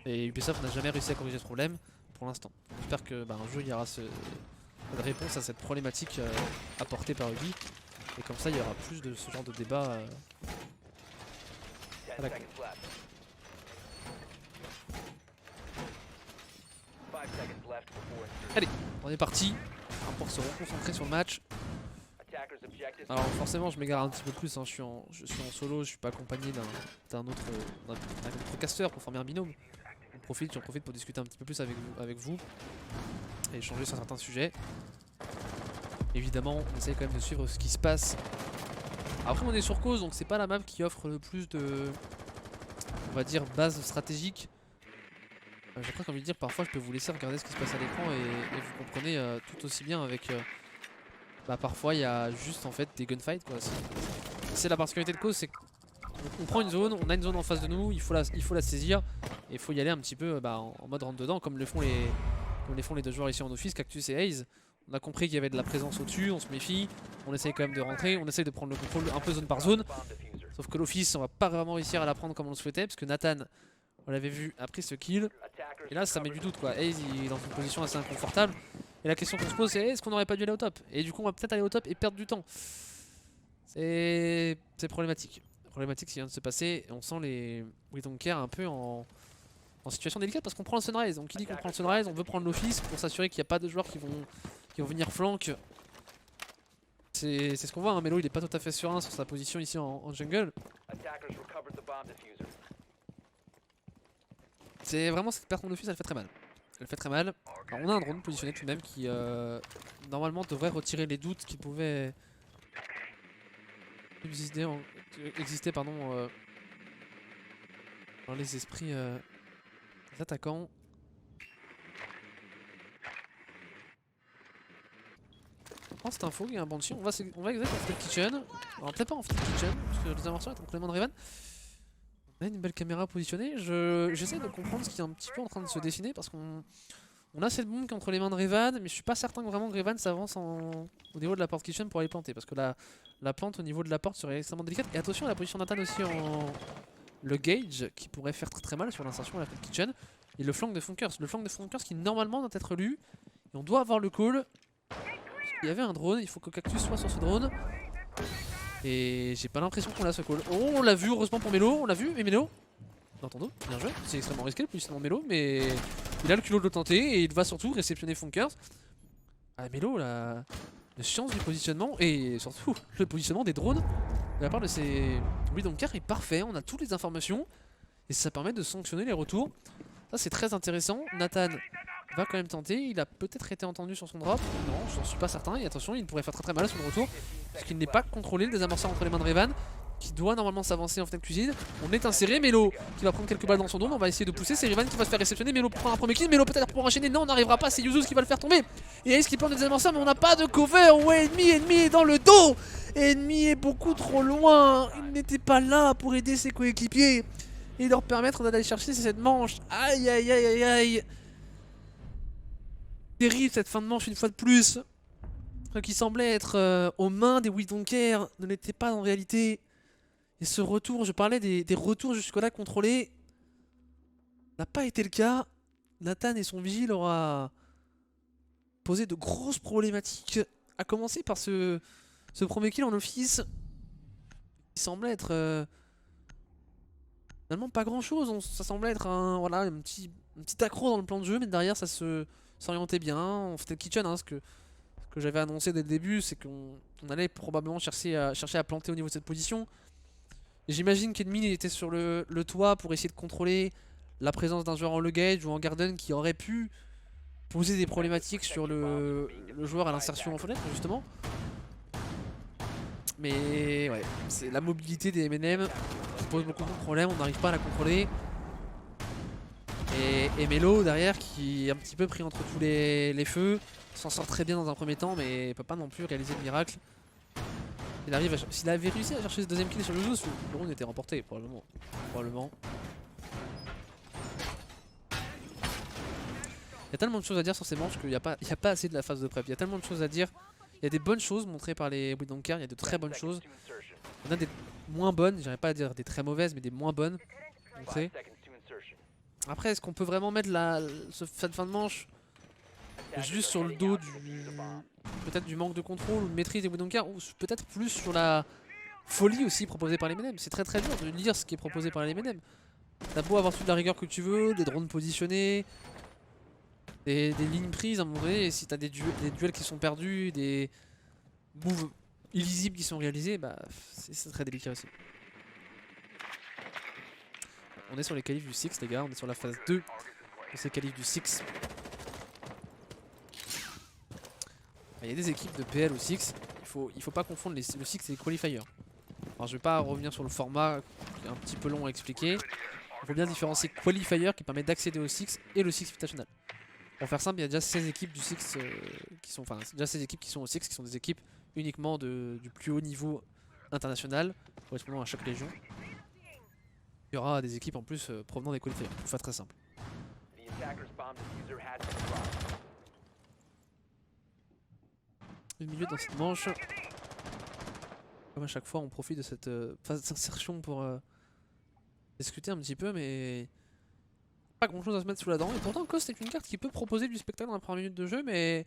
Et Ubisoft n'a jamais réussi à corriger ce problème pour l'instant. J'espère que un jour il y aura une réponse à cette problématique apportée par Ubi. Et comme ça il y aura plus de ce genre de débat à la con. Allez, on est parti pour se reconcentrer sur le match. Alors forcément je m'égare un petit peu plus, hein. je suis en solo, je suis pas accompagné d'un autre caster pour former un binôme. J'en profite pour discuter un petit peu plus avec vous et échanger sur certains sujets. Évidemment on essaye quand même de suivre ce qui se passe Après on est sur cause, donc c'est pas la map qui offre le plus de, on va dire, base stratégique. J'ai presque envie de dire, parfois je peux vous laisser regarder ce qui se passe à l'écran et vous comprenez tout aussi bien avec... bah parfois il y a juste en fait des gunfights quoi. C'est la particularité de cause, c'est qu'on prend une zone, on a une zone en face de nous, il faut la saisir et il faut y aller un petit peu en mode rentre dedans comme le font les deux joueurs ici en office, Cactus et Haze. On a compris qu'il y avait de la présence au-dessus, on se méfie, on essaye quand même de rentrer, on essaye de prendre le contrôle un peu zone par zone. Sauf que l'office on va pas vraiment réussir à la prendre comme on le souhaitait parce que Nathan, on l'avait vu, a pris ce kill. Et là ça met du doute quoi, Haze il est dans une position assez inconfortable. Et la question qu'on se pose c'est est-ce qu'on aurait pas dû aller au top? Et du coup on va peut-être aller au top et perdre du temps. C'est problématique. Problématique ce qui vient de se passer et on sent les We Don't Care un peu en situation délicate parce qu'on prend le Sunrise. Donc qui dit qu'on prend le Sunrise, on veut prendre l'office pour s'assurer qu'il n'y a pas de joueurs qui vont venir flank. C'est ce qu'on voit, hein. Melo il est pas tout à fait serein sur sa position ici en jungle. C'est vraiment cette perte d'office, elle fait très mal. Elle fait très mal. Alors on a un drone positionné tout de même qui normalement devrait retirer les doutes qui pouvaient exister dans les esprits des attaquants. On prend cette info, il y a un banshee, on va exact en Flat Kitchen. Alors peut-être pas en Flat Kitchen, parce que les amorceurs sont entre les mains de Revan. On a une belle caméra positionnée, j'essaie de comprendre ce qui est un petit peu en train de se dessiner parce qu'on a cette bombe qui est entre les mains de Revan, mais je suis pas certain que vraiment Revan s'avance au niveau de la porte kitchen pour aller planter parce que la plante au niveau de la porte serait extrêmement délicate. Et attention à la position d'Athan aussi le gauge qui pourrait faire très très mal sur l'insertion à la porte kitchen. Et le flank de Funkers, qui normalement doit être lu. Et on doit avoir le call. Il y avait un drone, il faut que Cactus soit sur ce drone. Et j'ai pas l'impression qu'on l'a ce call. Oh, on l'a vu heureusement pour Melo, on l'a vu, mais Melo. D'entendre, bien joué, c'est extrêmement risqué le positionnement de Melo, mais il a le culot de le tenter et il va surtout réceptionner Funkers. Ah, Melo, la science du positionnement et surtout le positionnement des drones de la part de ces We Don't Care est parfait, on a toutes les informations et ça permet de sanctionner les retours. Ça c'est très intéressant. Nathan va quand même tenter, il a peut-être été entendu sur son drop, non j'en suis pas certain et attention il pourrait faire très très mal sur le retour parce qu'il n'est pas contrôlé, le désamorceur entre les mains de Revan qui doit normalement s'avancer en fenêtre cuisine. On est inséré, Melo qui va prendre quelques balles dans son dos, on va essayer de pousser, c'est Revan qui va se faire réceptionner, Melo prend un premier kill, Melo peut-être pour enchaîner, non on n'arrivera pas, c'est Yuzuz qui va le faire tomber. Et Ace qui plante le désamorceur mais on n'a pas de cover, ouais ennemi est dans le dos. Ennemi est beaucoup trop loin, il n'était pas là pour aider ses coéquipiers et leur permettre d'aller chercher cette manche. Aïe aïe aïe aïe aïe. Terrible cette fin de manche une fois de plus. Ce qui semblait être aux mains des We Don't Care ne l'était pas en réalité. Et ce retour, je parlais des retours jusque-là contrôlés, n'a pas été le cas. Nathan et son vigile aura posé de grosses problématiques. À commencer par ce premier kill en office. Qui semblait être finalement pas grand-chose. Ça semblait être un petit accro dans le plan de jeu, mais derrière ça s'orientait bien. On faisait le kitchen, hein, ce que j'avais annoncé dès le début, c'est qu'on allait probablement chercher à planter au niveau de cette position. J'imagine qu'Enemy était sur le toit pour essayer de contrôler la présence d'un joueur en le gauge ou en garden qui aurait pu poser des problématiques sur le joueur à l'insertion en fenêtre justement. Mais ouais, c'est la mobilité des MNM qui pose beaucoup de problèmes, on n'arrive pas à la contrôler. Et Melo derrière qui est un petit peu pris entre tous les feux, s'en sort très bien dans un premier temps mais peut pas non plus réaliser de miracle. S'il avait réussi à chercher ce deuxième kill sur Yuzuz, le round était remporté probablement. Il y a tellement de choses à dire sur ces manches qu'il n'y a pas assez de la phase de prep. Il y a tellement de choses à dire. Il y a des bonnes choses montrées par les We Don't Care, il y a de très bonnes choses. Il y en a des moins bonnes, j'irais pas à dire des très mauvaises, mais des moins bonnes montrées. Après, est-ce qu'on peut vraiment mettre cette fin de manche juste sur le dos peut-être du manque de contrôle ou de maîtrise des We Don't Care, ou peut-être plus sur la folie aussi proposée par les MNM. C'est très très dur de lire ce qui est proposé par les MNM. T'as beau avoir toute la rigueur que tu veux, des drones positionnés, des lignes prises à un moment donné, et si t'as des duels qui sont perdus, des moves illisibles qui sont réalisés, bah c'est très délicat aussi. On est sur les qualifs du 6 les gars, on est sur la phase 2 de ces qualifs du 6. Il y a des équipes de PL au 6, il faut pas confondre le 6 et les qualifiers. Alors je vais pas revenir sur le format qui est un petit peu long à expliquer. Il faut bien différencier Qualifier qui permet d'accéder au Six et le Six Invitational. Pour faire simple, il y a déjà 16 équipes du Six qui sont, enfin, déjà 16 équipes qui sont au Six, qui sont des équipes uniquement du plus haut niveau international, correspondant à chaque région. Il y aura des équipes en plus provenant des qualifiers, pour faire très simple. Le milieu dans cette manche. Comme à chaque fois, on profite de cette phase d'insertion pour discuter un petit peu, mais pas grand chose à se mettre sous la dent. Et pourtant, Cost est une carte qui peut proposer du spectacle dans la première minute de jeu, mais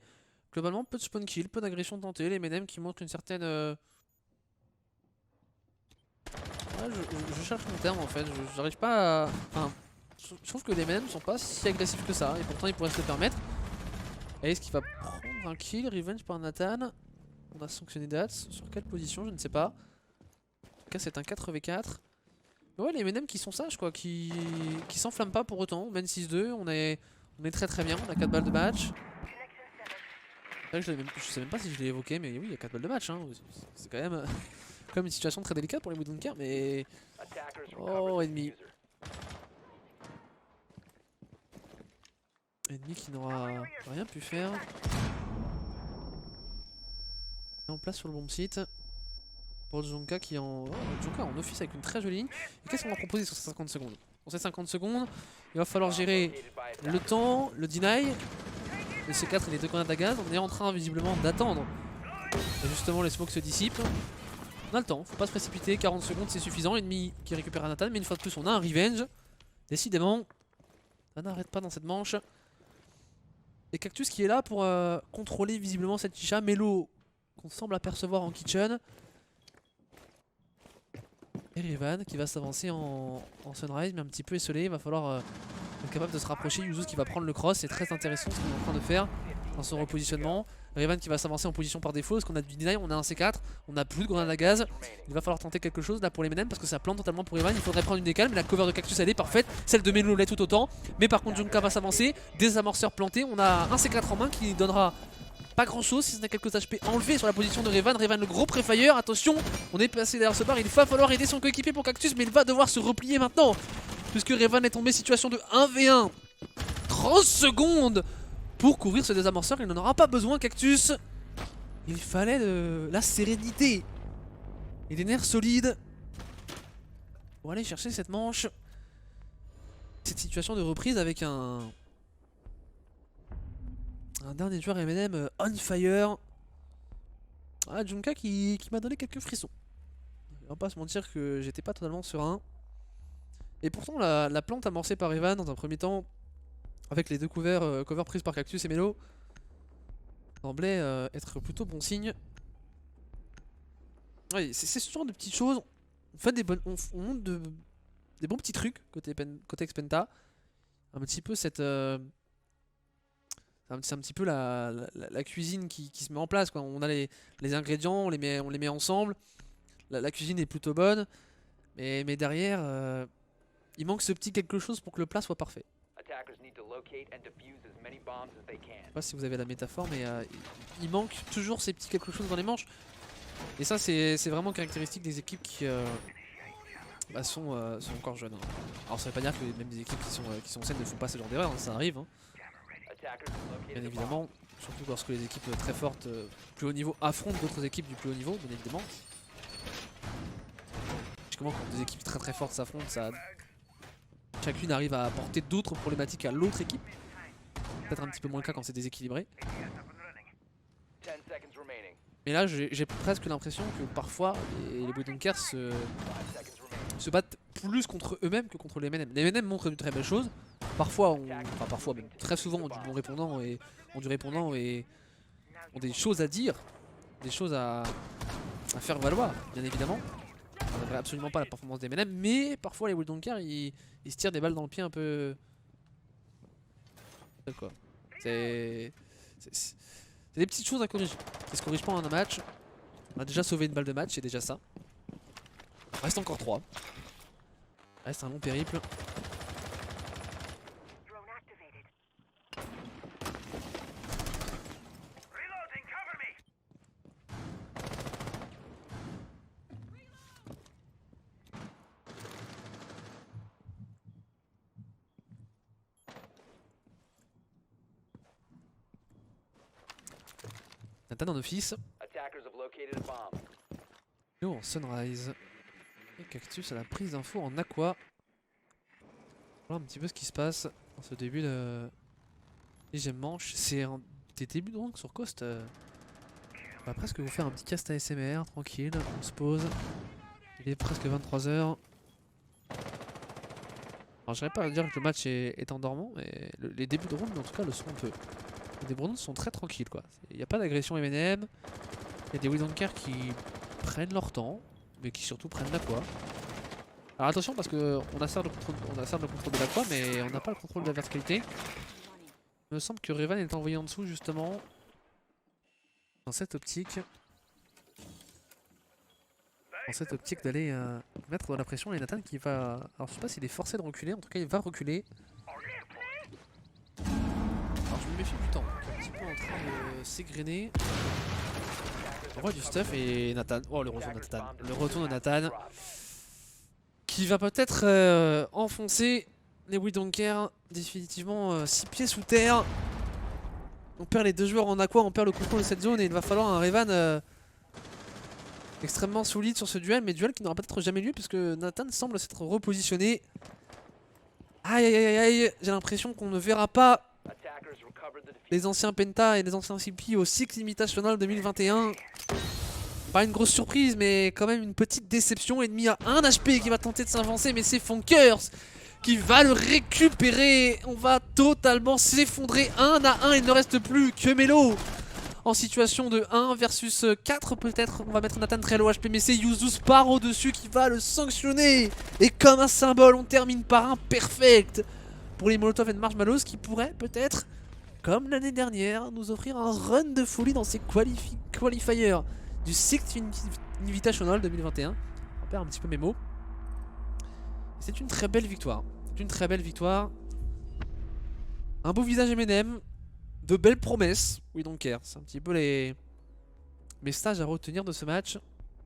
globalement, peu de spawn kill, peu d'agression tentée. Les MNM qui montrent une certaine. Ouais, je cherche mon terme en fait. J'arrive pas à. Enfin, je trouve que les MNM sont pas si agressifs que ça, et pourtant ils pourraient se le permettre. Ace qui va prendre un kill, revenge par Nathan. On a sanctionné Dats. Sur quelle position, je ne sais pas. En tout cas, c'est un 4v4. Mais ouais, les MNM qui sont sages, quoi, qui s'enflamment pas pour autant. On mène 6-2, on est très bien. On a 4 balles de match. Là, je sais même pas si je l'ai évoqué, mais oui, il y a 4 balles de match. Hein. C'est quand même comme une situation très délicate pour les Woodlanker, mais. Oh, ennemi. Ennemi qui n'aura rien pu faire. En place sur le bon site pour Junka qui Junka en office avec une très jolie ligne. Et qu'est-ce qu'on va proposer sur ces 50 secondes? Pour ces 50 secondes, il va falloir gérer le temps, le deny, le C4 et les 2 grenades à gaz. On est en train visiblement d'attendre et justement les smokes se dissipent. On a le temps, faut pas se précipiter, 40 secondes c'est suffisant. Ennemi qui récupère un Nathan, mais une fois de plus on a un revenge. Décidément, ça n'arrête pas dans cette manche. Et Cactus qui est là pour contrôler visiblement cette chicha. Melo qu'on semble apercevoir en kitchen. Et Revan qui va s'avancer en sunrise, mais un petit peu esselé. Il va falloir être capable de se rapprocher. Yuzuz qui va prendre le cross, c'est très intéressant ce qu'il est en train de faire dans son repositionnement. Revan qui va s'avancer en position par défaut, parce qu'on a du deny, on a un C4, on a plus de grenade à gaz. Il va falloir tenter quelque chose là pour les MNM parce que ça plante totalement pour Revan. Il faudrait prendre une décale, mais la cover de Cactus elle est parfaite. Celle de Melo l'est tout autant. Mais par contre Junka va s'avancer, des amorceurs plantés. On a un C4 en main qui donnera pas grand chose si ce n'est quelques HP enlevés sur la position de Revan. Revan le gros pré-fire, attention, on est passé derrière ce bar, il va falloir aider son coéquipier pour Cactus, mais il va devoir se replier maintenant. Puisque Revan est tombé situation de 1v1. 30 secondes pour couvrir ce désamorceur, il n'en aura pas besoin Cactus. Il fallait de la sérénité et des nerfs solides pour aller chercher cette manche. Cette situation de reprise avec un dernier joueur MNM on fire. Ah, Junka qui m'a donné quelques frissons. On va pas se mentir que j'étais pas totalement serein. Et pourtant la plante amorcée par Evan dans un premier temps, avec les deux covers prises par Cactus et Melo, semblait être plutôt bon signe. Ouais, c'est ce genre de petites choses. On fait on monte des bons petits trucs côté Xpenta. Un petit peu cette... c'est un petit peu la cuisine qui se met en place, quoi. On a les ingrédients, on les met ensemble. La cuisine est plutôt bonne. Mais derrière, il manque ce petit quelque chose pour que le plat soit parfait. Je sais pas si vous avez la métaphore, mais il manque toujours ces petits quelque chose dans les manches. Et ça, c'est vraiment caractéristique des équipes qui sont encore jeunes. Hein. Alors ça veut pas dire que même des équipes qui sont saines ne font pas ce genre d'erreur, hein, ça arrive. Hein. Bien évidemment, surtout lorsque les équipes très fortes, plus haut niveau, affrontent d'autres équipes du plus haut niveau, bien évidemment. Logiquement, quand des équipes très fortes s'affrontent, chacune arrive à apporter d'autres problématiques à l'autre équipe. Peut-être un petit peu moins le cas quand c'est déséquilibré. Mais là, j'ai presque l'impression que parfois, les Woodlankers se battent plus contre eux-mêmes que contre les MNM. Les MNM montrent de très belles choses. Parfois, enfin parfois, même très souvent, ont du bon répondant et ont des choses à dire, des choses à faire valoir, bien évidemment. On ne devrait absolument pas la performance des MNM, mais parfois les Woodlankers ils se tirent des balles dans le pied un peu. C'est des petites choses à corriger. Ça se corrige pas en un match. On a déjà sauvé une balle de match, c'est déjà ça. Reste encore 3. Reste un long périple. Nathan en office. Nous en Sunrise. Et Cactus à la prise d'infos en Aqua. Voilà un petit peu ce qui se passe dans ce début de deuxième manche. C'est des débuts de rank sur Coast. On va presque vous faire un petit cast ASMR, tranquille, on se pose. Il est presque 23h. Alors j'arrive pas à dire que le match est endormant, mais les débuts de round en tout cas le sont un peu. Les débuts de round sont très tranquilles quoi. Il n'y a pas d'agression M&M. Il y a des Widonkers qui prennent leur temps, mais qui surtout prennent l'aqua. Alors attention parce qu'on assert le contrôle de l'aqua, mais on n'a pas le contrôle de la verticalité. Il me semble que Revan est envoyé en dessous justement. Dans cette optique. D'aller mettre de la pression et Nathan qui va... Alors je sais pas s'il est forcé de reculer, en tout cas il va reculer. Alors je me méfie du temps, qui est un petit peu en train de s'égrener. On voit du stuff et Nathan... Oh le retour de Nathan. Le retour de Nathan. Qui va peut-être enfoncer les Widonkers définitivement 6 pieds sous terre. On perd les deux joueurs en aqua, on perd le contrôle de cette zone et il va falloir un Revan... extrêmement solide sur ce duel, mais duel qui n'aura peut-être jamais lieu puisque Nathan semble s'être repositionné. Aïe aïe aïe aïe, j'ai l'impression qu'on ne verra pas les anciens Penta et les anciens CP au Six Invitational 2021. Pas une grosse surprise, mais quand même une petite déception. Ennemi à 1 HP qui va tenter de s'avancer, mais c'est Funkers qui va le récupérer. On va totalement s'effondrer 1 à 1, il ne reste plus que Melo. En situation de 1 versus 4 peut-être, on va mettre Nathan très low HP, mais c'est Yuzus par au-dessus qui va le sanctionner. Et comme un symbole, on termine par un perfect pour les Molotov et Marshmallows qui pourraient peut-être, comme l'année dernière, nous offrir un run de folie dans ces qualifiers du Sixth Invitational 2021. On perd un petit peu mes mots. C'est une très belle victoire. C'est une très belle victoire. Un beau visage M&M. De belles promesses, oui donc care. C'est un petit peu les messages à retenir de ce match.